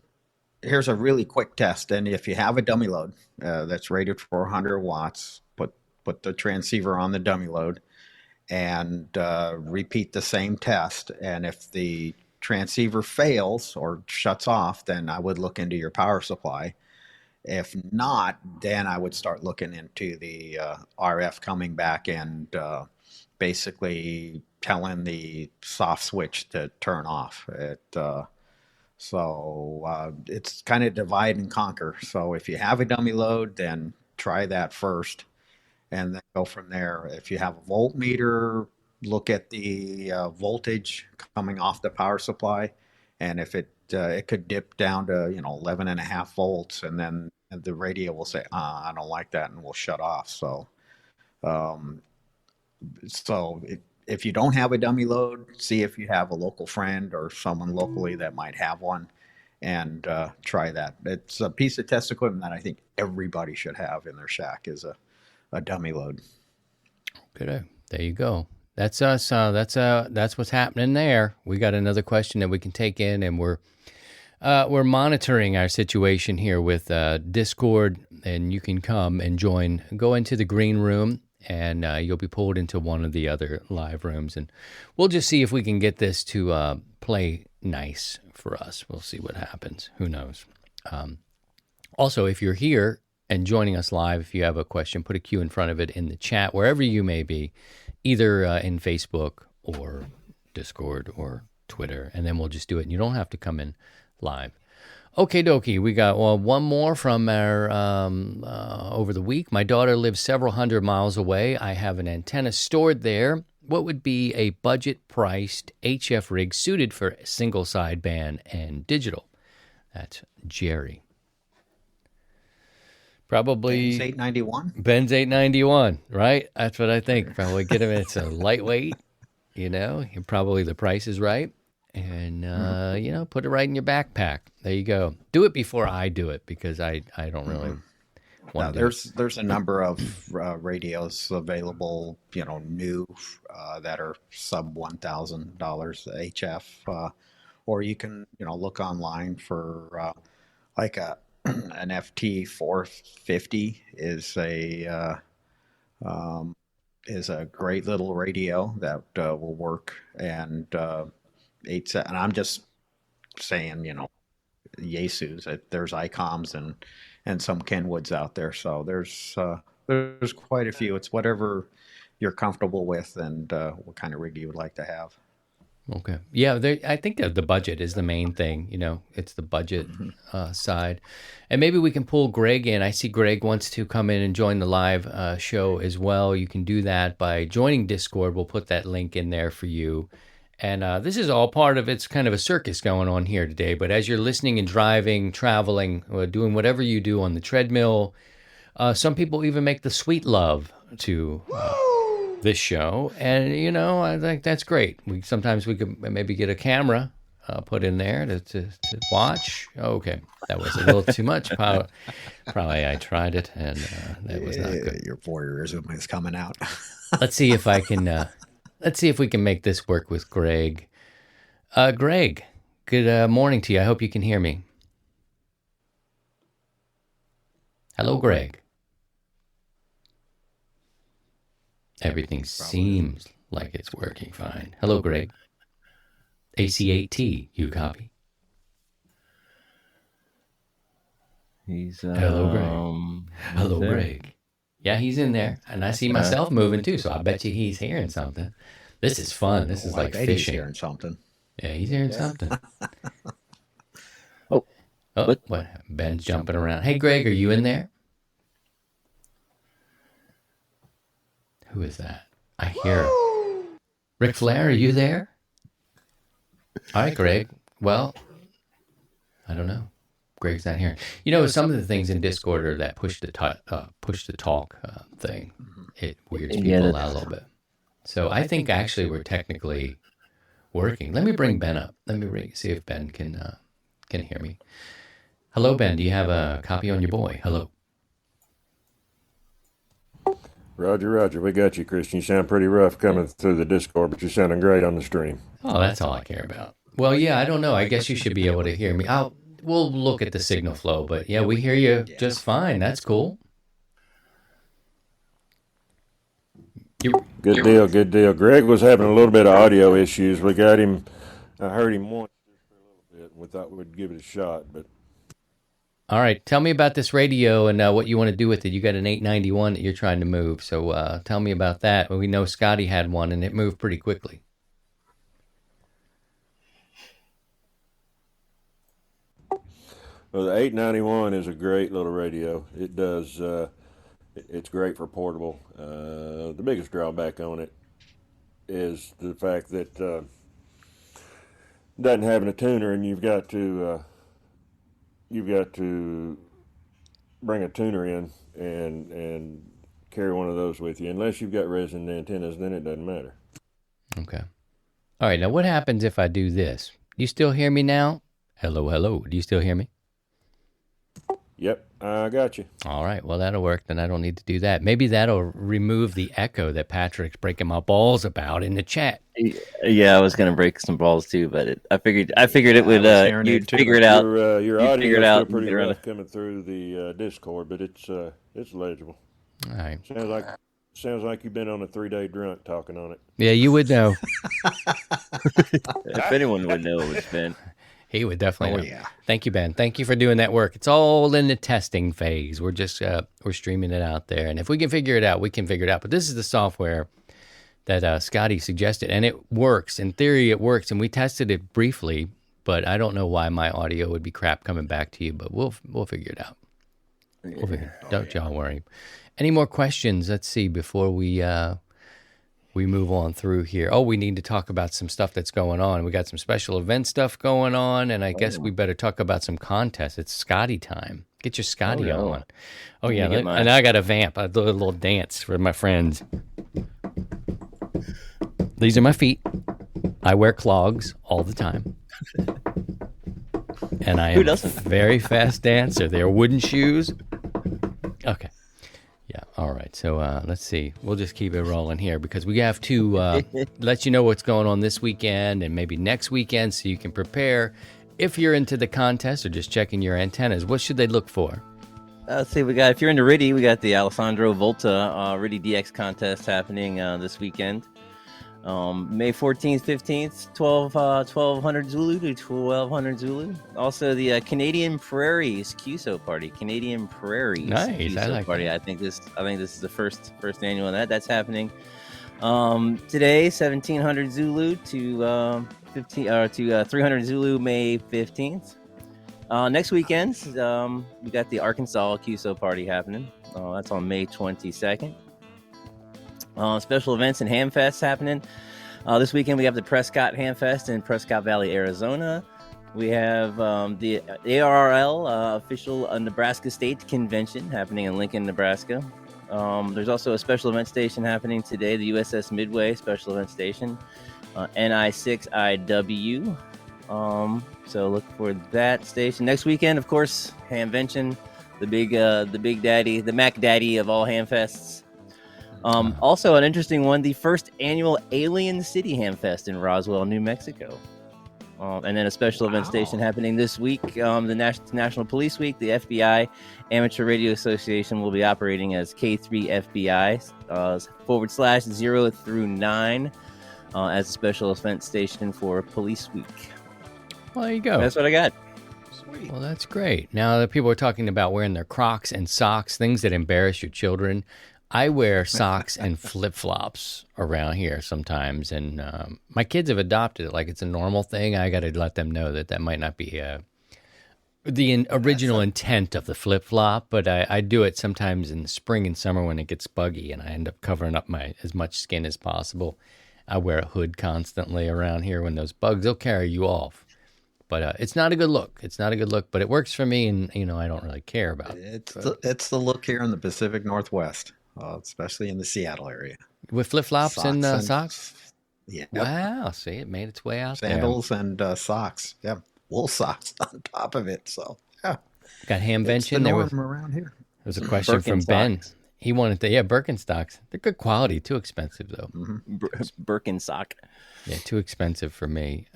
a really quick test, and if you have a dummy load that's rated for 100 watts, put the transceiver on the dummy load and repeat the same test. And if the transceiver fails or shuts off, then I would look into your power supply. If not, then I would start looking into the RF coming back and basically telling the soft switch to turn off. So it's kind of divide and conquer. So if you have a dummy load, then try that first and then go from there. If you have a voltmeter, look at the voltage coming off the power supply. And if it could dip down to 11.5 volts, and then the radio will say, I don't like that, and will shut off. So if you don't have a dummy load, see if you have a local friend or someone locally that might have one, and try that. It's a piece of test equipment that I think everybody should have in their shack, is a dummy load. Good. There you go. That's us. That's what's happening there. We got another question that we can take in, and we're monitoring our situation here with Discord, and you can come and go into the green room, and you'll be pulled into one of the other live rooms, and we'll just see if we can get this to play nice for us. We'll see what happens. Who knows? Also, if you're here and joining us live, if you have a question, put a Q in front of it in the chat, wherever you may be, either in Facebook or Discord or Twitter, and then we'll just do it, and you don't have to come in live. Okay, dokie. We got one more from our over the week. My daughter lives several hundred miles away. I have an antenna stored there. What would be a budget-priced HF rig suited for single sideband and digital? That's Jerry. Probably Ben's 891. Ben's 891, right? That's what I think. Probably get him. It's a lightweight. Probably the price is right. And, put it right in your backpack. There you go. Do it before I do it, because I don't really want to do it. There's a number of radios available, new that are sub $1,000 HF. Or you can, look online for like an FT 450 is a great little radio that will work, and and I'm just saying, Yaesus. There's ICOMs and some Kenwoods out there, so there's quite a few. It's whatever you're comfortable with, and what kind of rig you would like to have. Okay. Yeah, I think that the budget is the main thing. It's the budget side. And maybe we can pull Greg in. I see Greg wants to come in and join the live show as well. You can do that by joining Discord. We'll put that link in there for you. And this is all part of it's kind of a circus going on here today. But as you're listening and driving, traveling, doing whatever you do on the treadmill, some people even make the sweet love to this show, and I think that's great. Sometimes we could maybe get a camera put in there to watch. Okay, that was a little too much. Probably I tried it, and that was not good. Your voyeurism is coming out. Let's see if I can. Let's see if we can make this work with Greg. Greg, good morning to you. I hope you can hear me. Hello, Greg. Everything seems like it's working fine. Hello, Greg. AC8T, you copy? He's Hello, Greg. Hello, there? Greg. Yeah, he's in there, and I see myself moving too. So I bet you he's hearing something. This is fun. This is like I bet he's fishing. hearing something. Yeah, he's hearing something. Oh, what? Ben's jumping around. Hey, Greg, are you in there? Who is that? I hear Ric Flair. Are you there? All right, Greg. Well, I don't know. Greg's not here. Some of the things in Discord are that push to talk thing. It weirds people out a little bit. So I think actually we're technically working. Let me bring Ben up. Let me see if Ben can hear me. Hello, Ben. Do you have a copy on your boy? Hello. Roger. We got you, Christian. You sound pretty rough coming through the Discord, but you're sounding great on the stream. Oh, that's all I care about. Well, yeah, I don't know. I guess you should be able to hear me. We'll look at the signal flow, but yeah, we hear you just fine. That's cool. Good deal. Greg was having a little bit of audio issues. We got him. I heard him once just for a little bit. We thought we'd give it a shot, but. All right, tell me about this radio and what you want to do with it. You got an 891 that you're trying to move, so tell me about that. We know Scotty had one, and it moved pretty quickly. Well, the 891 is a great little radio. It does. It's great for portable. The biggest drawback on it is the fact that doesn't have a tuner, and you've got to bring a tuner in and carry one of those with you. Unless you've got resin antennas, then it doesn't matter. Okay. All right. Now, what happens if I do this? You still hear me now? Hello. Do you still hear me? Yep, I got you. All right. Well, that'll work. Then I don't need to do that. Maybe that'll remove the echo that Patrick's breaking my balls about in the chat. Yeah, I was gonna break some balls too, but I figured it would. You'd figure it out. Your audio is still pretty rough coming through the Discord, but it's legible. All right. Sounds like you've been on a 3-day drunk talking on it. Yeah, you would know. If anyone would know, it's Ben. He would definitely know. Yeah. Thank you, Ben. Thank you for doing that work. It's all in the testing phase. We're just we're streaming it out there, and if we can figure it out, we can figure it out. But this is the software that Scotty suggested, and it works. In theory, it works, and we tested it briefly. But I don't know why my audio would be crap coming back to you. But we'll figure it out. Don't y'all worry. Any more questions? Let's see before we move on through here. Oh, we need to talk about some stuff that's going on. We got some special event stuff going on, and I guess we better talk about some contests. It's Scotty time. Get your Scotty on. Oh, yeah. And I got a vamp. I do a little dance for my friends. These are my feet. I wear clogs all the time. And I am a very fast dancer. They're wooden shoes. Okay. Yeah. All right. So let's see. We'll just keep it rolling here because we have to let you know what's going on this weekend and maybe next weekend so you can prepare. If you're into the contest or just checking your antennas, what should they look for? Let's see. If you're into RTTY, we got the Alessandro Volta RTTY DX contest happening this weekend. May 14th, 15th, 1200 Zulu to 1200 Zulu. Also, the Canadian Prairies QSO party. Canadian Prairies nice. QSO I like party. that. I think this is the first annual of that. That's happening today, 1700 Zulu to 300 Zulu, May 15th. Next weekend, we got the Arkansas QSO party happening. That's on May 22nd. Special events and Hamfest happening. This weekend we have the Prescott Hamfest in Prescott Valley, Arizona. We have the ARRL official Nebraska State Convention happening in Lincoln, Nebraska. There's also a special event station happening today, the USS Midway Special Event Station, NI6IW. So look for that station next weekend. Of course, Hamvention, the big daddy, the Mac Daddy of all ham fests. Also an interesting one, the first annual Alien City Ham Fest in Roswell, New Mexico. And then a special event station happening this week, the National Police Week. The FBI Amateur Radio Association will be operating as K3FBI /0 through 9 as a special event station for Police Week. Well, there you go. That's what I got. Sweet. Well, that's great. Now that people are talking about wearing their Crocs and socks, things that embarrass your children, I wear socks and flip-flops around here sometimes, and my kids have adopted it like it's a normal thing. I got to let them know that might not be the original intent of the flip-flop, but I do it sometimes in the spring and summer when it gets buggy, and I end up covering up as much skin as possible. I wear a hood constantly around here when those bugs will carry you off. But it's not a good look. It's not a good look, but it works for me, and I don't really care about it. It's the look here in the Pacific Northwest, especially in the Seattle area. With flip-flops and socks? Yeah. Wow, see, it made its way out Sandals and socks. Yeah, wool socks on top of it. So, yeah. there. Got It's the Hamvention. There norm around here. was a question from Ben. Birkenstocks. He wanted Birkenstocks. They're good quality, too expensive, though. Birkenstock. Yeah, too expensive for me.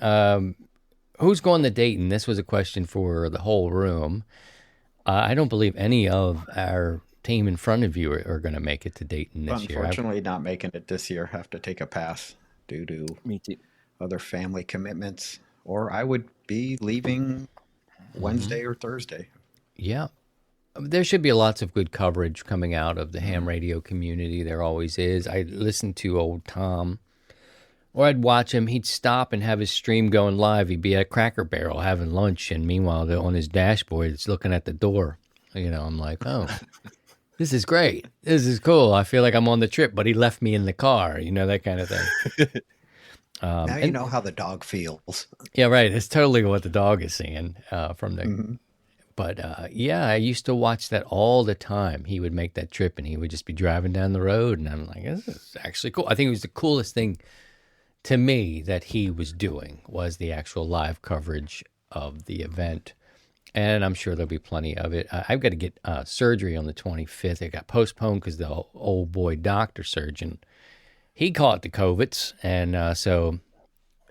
Who's going to Dayton? This was a question for the whole room. I don't believe any of our team in front of you are going to make it to Dayton this year. Unfortunately, not making it this year. Have to take a pass due to Me too. other family commitments, or I would be leaving Wednesday or Thursday. Yeah. There should be lots of good coverage coming out of the ham radio community. There always is. I listened to old Tom, or I'd watch him. He'd stop and have his stream going live. He'd be at Cracker Barrel having lunch, and meanwhile, on his dashboard, it's looking at the door. I'm like, oh, this is great. This is cool. I feel like I'm on the trip, but he left me in the car, that kind of thing. Now you know how the dog feels. Yeah, right. It's totally what the dog is seeing from the... But I used to watch that all the time. He would make that trip, and he would just be driving down the road, and I'm like, this is actually cool. I think it was the coolest thing to me that he was doing was the actual live coverage of the event. And I'm sure there'll be plenty of it. I've got to get surgery on the 25th. It got postponed because the old boy doctor surgeon, he caught the COVIDs. And so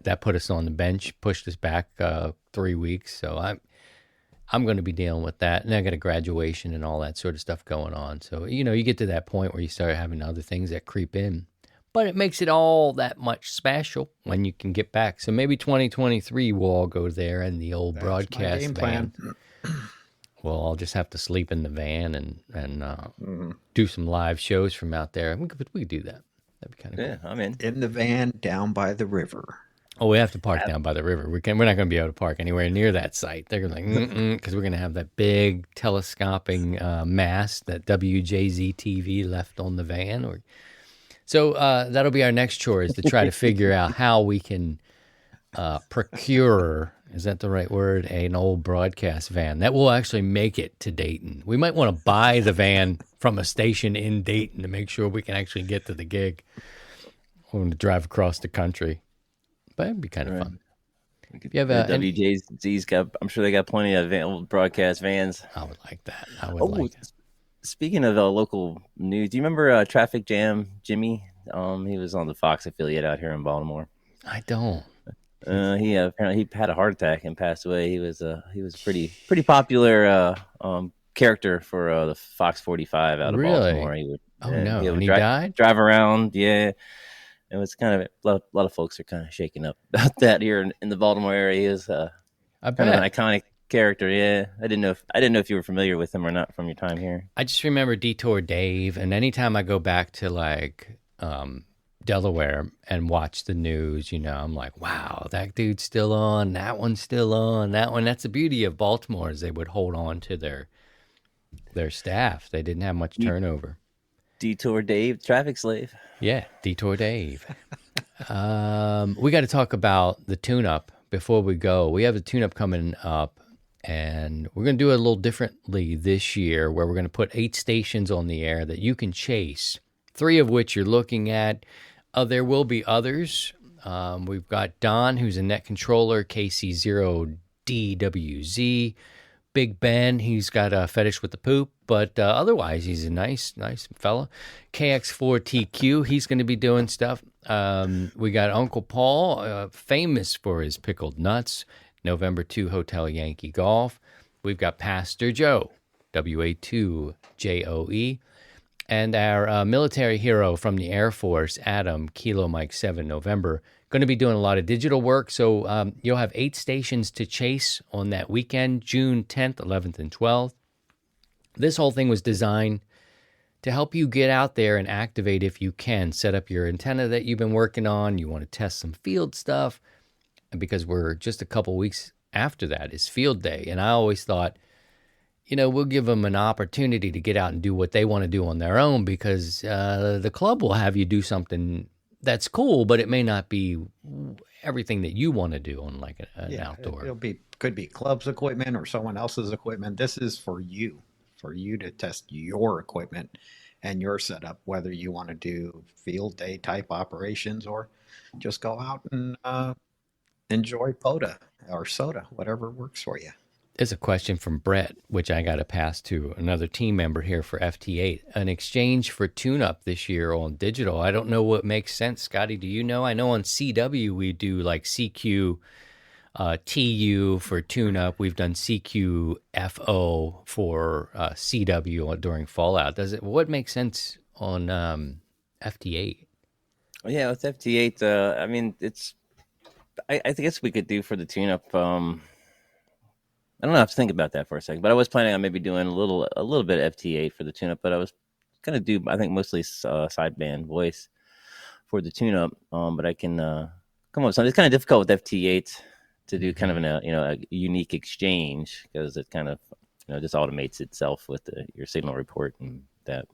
that put us on the bench, pushed us back 3 weeks. So I'm going to be dealing with that. And I got a graduation and all that sort of stuff going on. So, you get to that point where you start having other things that creep in. But it makes it all that much special when you can get back. So maybe 2023 we'll all go there and the old broadcast game van. plan. Well, I'll just have to sleep in the van and do some live shows from out there. We could do that. That'd be kind of Yeah, I'm in. In the van down by the river. Oh, we have to park down by the river. We're not going to be able to park anywhere near that site. They're going to like, because we're going to have that big telescoping mast that WJZ TV left on the van. So that'll be our next chore, is to try to figure out how we can procure, is that the right word, an old broadcast van that will actually make it to Dayton. We might want to buy the van from a station in Dayton to make sure we can actually get to the gig. We're going to drive across the country. But it'd be kind of fun. You have WJZ's got, I'm sure they got plenty of old broadcast vans. I would like that. I would like it. Speaking of local news, do you remember Traffic Jam Jimmy? He was on the Fox affiliate out here in Baltimore. I don't. He apparently he had a heart attack and passed away. He was a pretty popular character for the Fox 45 out of Baltimore. He would, and he died? Drive around, yeah. It was kind of a lot of folks are kind of shaken up about that here in the Baltimore area. He is kind of an iconic character. Yeah, I didn't know if you were familiar with him or not from your time here. I just remember Detour Dave, and anytime I go back to like Delaware and watch the news, I'm like, wow, that dude's still on, that one's still on, that one. That's the beauty of Baltimore, is they would hold on to their staff. They didn't have much turnover. Detour Dave, traffic slave. Yeah, Detour Dave. We got to talk about the tune-up before we go. We have the tune-up coming up And we're going to do it a little differently this year, where we're going to put 8 stations on the air that you can chase, 3 of which you're looking at. There will be others. We've got Don, who's a net controller, KC0DWZ. Big Ben, he's got a fetish with the poop, but otherwise he's a nice fella. KX4TQ, he's going to be doing stuff. We got Uncle Paul, famous for his pickled nuts. November 2 Hotel Yankee Golf. We've got Pastor Joe, WA2JOE, and our military hero from the Air Force, Adam, Kilo Mike 7, November. Going to be doing a lot of digital work, so you'll have 8 stations to chase on that weekend, June 10th, 11th, and 12th. This whole thing was designed to help you get out there and activate if you can. Set up your antenna that you've been working on. You want to test some field stuff. Because we're just a couple weeks after that is field day. And I always thought, we'll give them an opportunity to get out and do what they want to do on their own, because the club will have you do something that's cool, but it may not be everything that you want to do on like an outdoor. Could be club's equipment or someone else's equipment. This is for you to test your equipment and your setup, whether you want to do field day type operations or just go out and enjoy POTA or soda, whatever works for you. There's a question from Brett, which I got to pass to another team member here for FT8. An exchange for tune-up this year on digital. I don't know what makes sense. Scotty, do you know? I know on CW we do like CQ TU for tune-up. We've done CQFO for CW during Fallout. What makes sense on FT8? Well, yeah, with FT8, I mean, I guess we could do for the tune-up. I don't know. I have to think about that for a second. But I was planning on maybe doing a little bit of FT8 for the tune-up. But I was going to do, I think, mostly sideband voice for the tune-up. But I can come up with something. It's kind of difficult with FT8 to do kind of a unique exchange, because it kind of just automates itself with your signal report and that.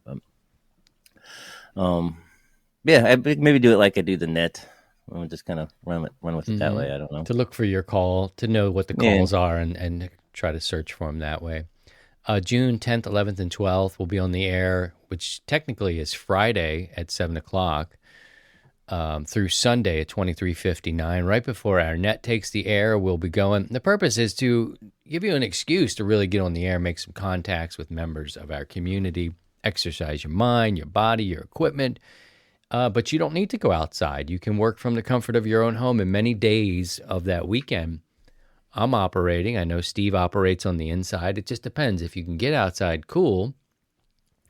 Yeah, I maybe do it like I do the net. We'll just kind of run with it that way. I don't know. To look for your call, to know what the calls are, and try to search for them that way. June 10th, 11th, and 12th will be on the air, which technically is Friday at 7 o'clock through Sunday at 23:59. Right before our net takes the air, we'll be going. The purpose is to give you an excuse to really get on the air, make some contacts with members of our community, exercise your mind, your body, your equipment. But you don't need to go outside. You can work from the comfort of your own home. And many days of that weekend, I'm operating. I know Steve operates on the inside. It just depends. If you can get outside, cool.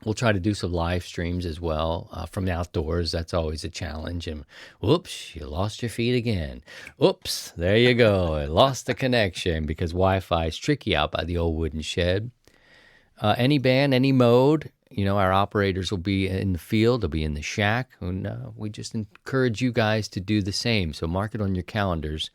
We'll try to do some live streams as well from the outdoors. That's always a challenge. And whoops, you lost your feed again. Oops, there you go. I lost the connection because Wi-Fi is tricky out by the old wooden shed. Any band, any mode. Our operators will be in the field, they'll be in the shack, and we just encourage you guys to do the same. So mark it on your calendars,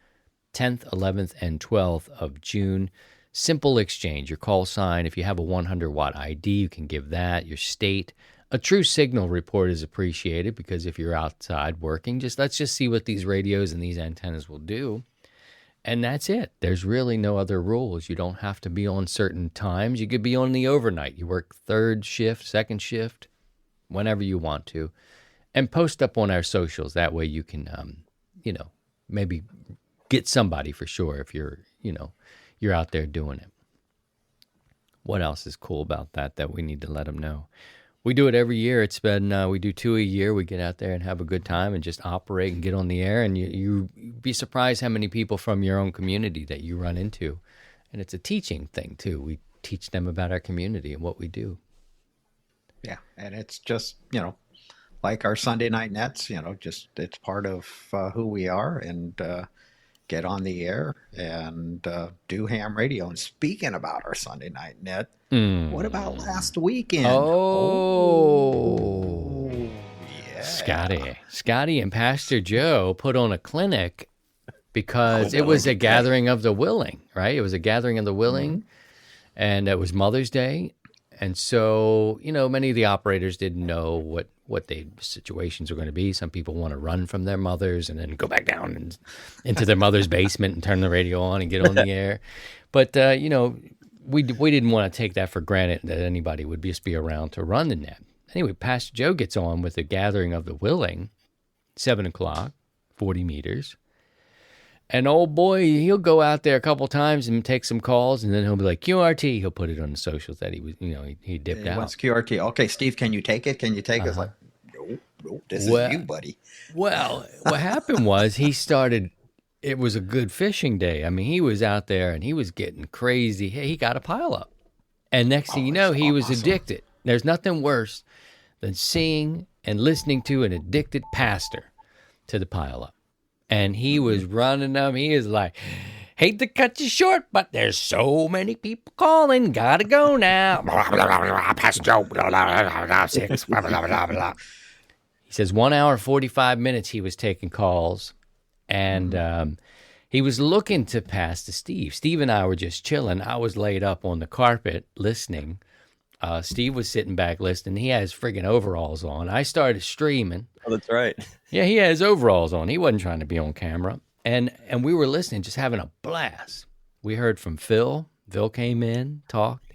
10th, 11th, and 12th of June. Simple exchange, your call sign. If you have a 100-watt ID, you can give that, your state. A true signal report is appreciated, because if you're outside working, let's just see what these radios and these antennas will do. And that's it. There's really no other rules. You don't have to be on certain times. You could be on the overnight. You work third shift, second shift, whenever you want to. And post up on our socials. That way you can, maybe get somebody for sure if you're out there doing it. What else is cool about that we need to let them know? We do it every year. It's been, we do 2 a year. We get out there and have a good time and just operate and get on the air. And you'd be surprised how many people from your own community that you run into. And it's a teaching thing, too. We teach them about our community and what we do. Yeah, and it's just, like our Sunday night nets, it's part of who we are, and get on the air and do ham radio. And speaking about our Sunday night net, what about last weekend? Oh, yeah. Scotty and Pastor Joe put on a clinic because it was a gathering of the willing, right? It was a gathering of the willing, and it was Mother's Day. And so, many of the operators didn't know what the situations were going to be. Some people want to run from their mothers and then go back down and into their mother's basement and turn the radio on and get on the air. But, we didn't want to take that for granted that anybody would just be around to run the net. Anyway, Pastor Joe gets on with the gathering of the willing, 7 o'clock, 40 meters. And old boy, he'll go out there a couple times and take some calls, and then he'll be like, QRT. He'll put it on the socials that he was, he dipped out. What's QRT? Okay, Steve, can you take it? Can you take it? It's like, no, this is you, buddy. Well, what happened was it was a good fishing day. I mean, he was out there and he was getting crazy. Hey, he got a pile up. And next thing you know, he was addicted. There's nothing worse than seeing and listening to an addicted pastor to the pile up. And he was running them. He is like, hate to cut you short, but there's so many people calling. Gotta go now. Pastor Joe. He says 1 hour, 45 minutes he was taking calls. And he was looking to pass to Steve. Steve and I were just chilling. I was laid up on the carpet listening. Steve was sitting back listening. He had his friggin' overalls on. I started streaming. Oh, that's right. Yeah, he had his overalls on. He wasn't trying to be on camera. And we were listening, just having a blast. We heard from Phil. Phil came in, talked,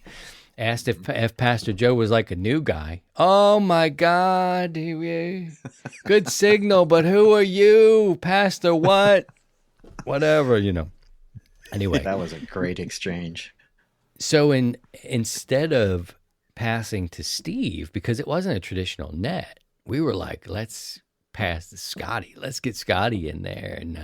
asked if Pastor Joe was like a new guy. Oh, my God. Good signal, but who are you? Pastor what? Whatever, Anyway. That was a great exchange. So instead of passing to Steve, because it wasn't a traditional net, we were like, let's pass to Scotty. Let's get Scotty in there. And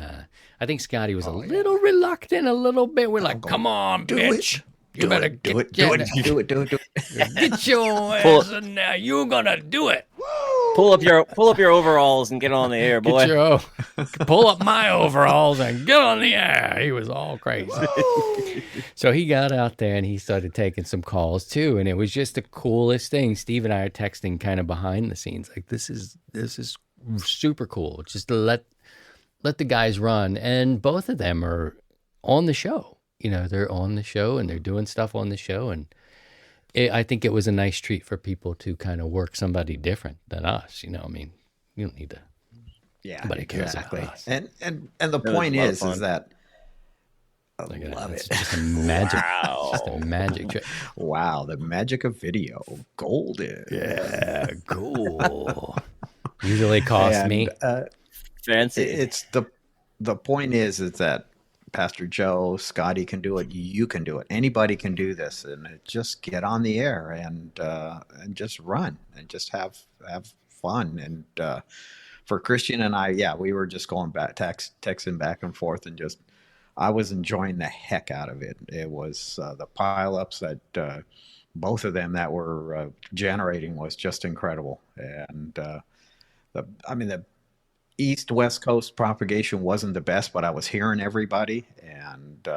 I think Scotty was a little reluctant, a little bit. We're like, come on, bitch. You better do it. Get your ass in there. You're going to do it. Pull up your overalls and get on the air, boy. Pull up my overalls and get on the air. He was all crazy. So he got out there and he started taking some calls too, and it was just the coolest thing. Steve and I are texting kind of behind the scenes, like this is super cool. Just to let the guys run, and both of them are on the show. They're on the show and they're doing stuff on the show, and I think it was a nice treat for people to kind of work somebody different than us. I mean, you don't need to. Yeah, nobody cares about us. And the point is that I love it. It's just a magic. Wow. It's just a magic trick. Wow, the magic of video, golden. Yeah, cool. Usually costs me. Fancy. It's the point is that Pastor Joe, Scotty can do it. You can do it. Anybody can do this, and just get on the air and just run and just have fun. And for Christian and I, we were just going back, texting back and forth, and I was enjoying the heck out of it. It was the pileups that both of them that were generating was just incredible. And the East-West Coast propagation wasn't the best, but I was hearing everybody, and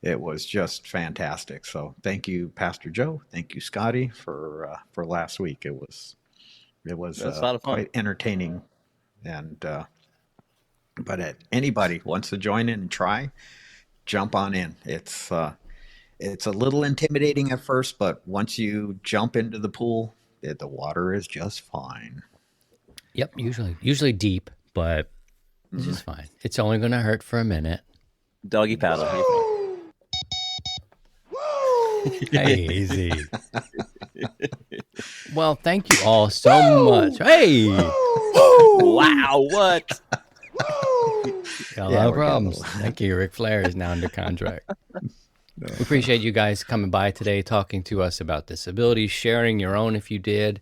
it was just fantastic. So thank you, Pastor Joe. Thank you, Scotty, for last week. It was a lot of fun. Quite entertaining, and but anybody wants to join in and try, jump on in. It's a little intimidating at first, but once you jump into the pool, the water is just fine. Yep, usually deep, but it's just fine. It's only going to hurt for a minute. Doggy paddle. Hey, easy. Well, thank you all so much. Hey! Wow, what? No problems. Thank you. Ric Flair is now under contract. We appreciate you guys coming by today, talking to us about disabilities, sharing your own if you did.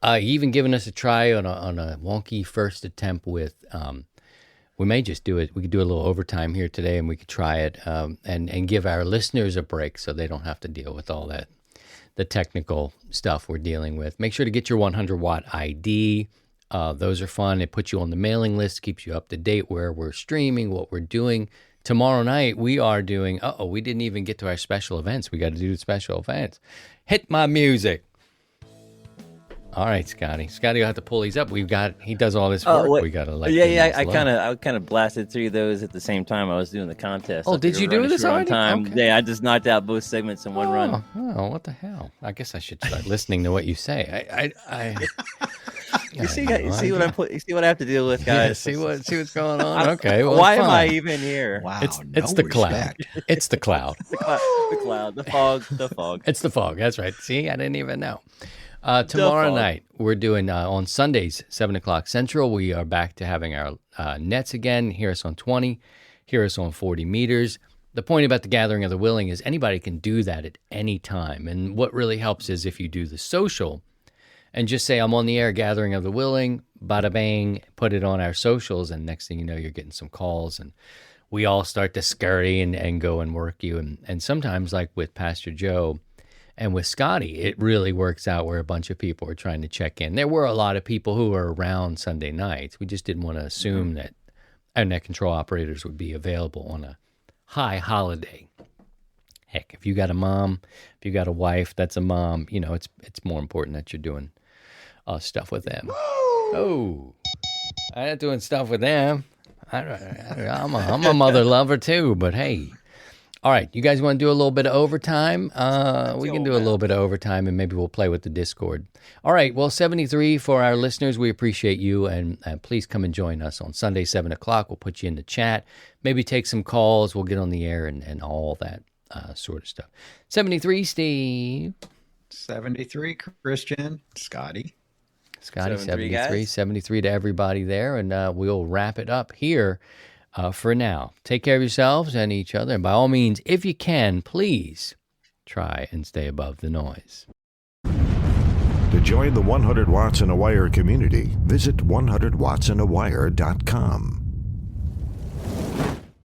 Even giving us a try on a wonky first attempt with, we may just do it. We could do a little overtime here today, and we could try it and give our listeners a break so they don't have to deal with all that, the technical stuff we're dealing with. Make sure to get your 100-watt ID. Those are fun. It puts you on the mailing list, keeps you up to date where we're streaming, what we're doing. Tomorrow night, we are doing, we didn't even get to our special events. We got to do special events. Hit my music. All right, Scotty. Scotty will have to pull these up. He does all this work. We got to let I kind of blasted through those at the same time I was doing the contest. Oh, did you do this already? Time. Okay. Yeah, I just knocked out both segments in one run. Oh, what the hell? I guess I should start listening to what you say. You see what I have to deal with, guys. Yeah, see what's going on. Okay. Well, why am I even here? Wow. It's the cloud. It's the cloud. The cloud. The fog. It's the fog. That's right. See, I didn't even know. Tomorrow night, we're doing on Sundays, 7:00 Central. We are back to having our nets again. Hear us on 20. Hear us on 40 meters. The point about the Gathering of the Willing is anybody can do that at any time. And what really helps is if you do the social and just say, I'm on the air, Gathering of the Willing, bada bang, put it on our socials. And next thing you know, you're getting some calls and we all start to scurry and go and work you. And sometimes, like with Pastor Joe and with Scotty, it really works out where a bunch of people are trying to check in. There were a lot of people who were around Sunday nights. We just didn't want to assume that our net control operators would be available on a high holiday. Heck, if you got a mom, if you got a wife that's a mom, it's more important that you're doing stuff with them. Oh, I'm not doing stuff with them. I'm a mother lover too, but hey. All right, you guys want to do a little bit of overtime? We can do a little bit of overtime, and maybe we'll play with the Discord. All right, well, 73 for our listeners. We appreciate you, and please come and join us on Sunday, 7:00. We'll put you in the chat. Maybe take some calls. We'll get on the air and all that sort of stuff. 73, Steve. 73, Christian. Scotty, 73, 73 to everybody there, and we'll wrap it up here. For now, take care of yourselves and each other. And by all means, if you can, please try and stay above the noise. To join the 100 Watts in a Wire community, visit 100wattsinawire.com.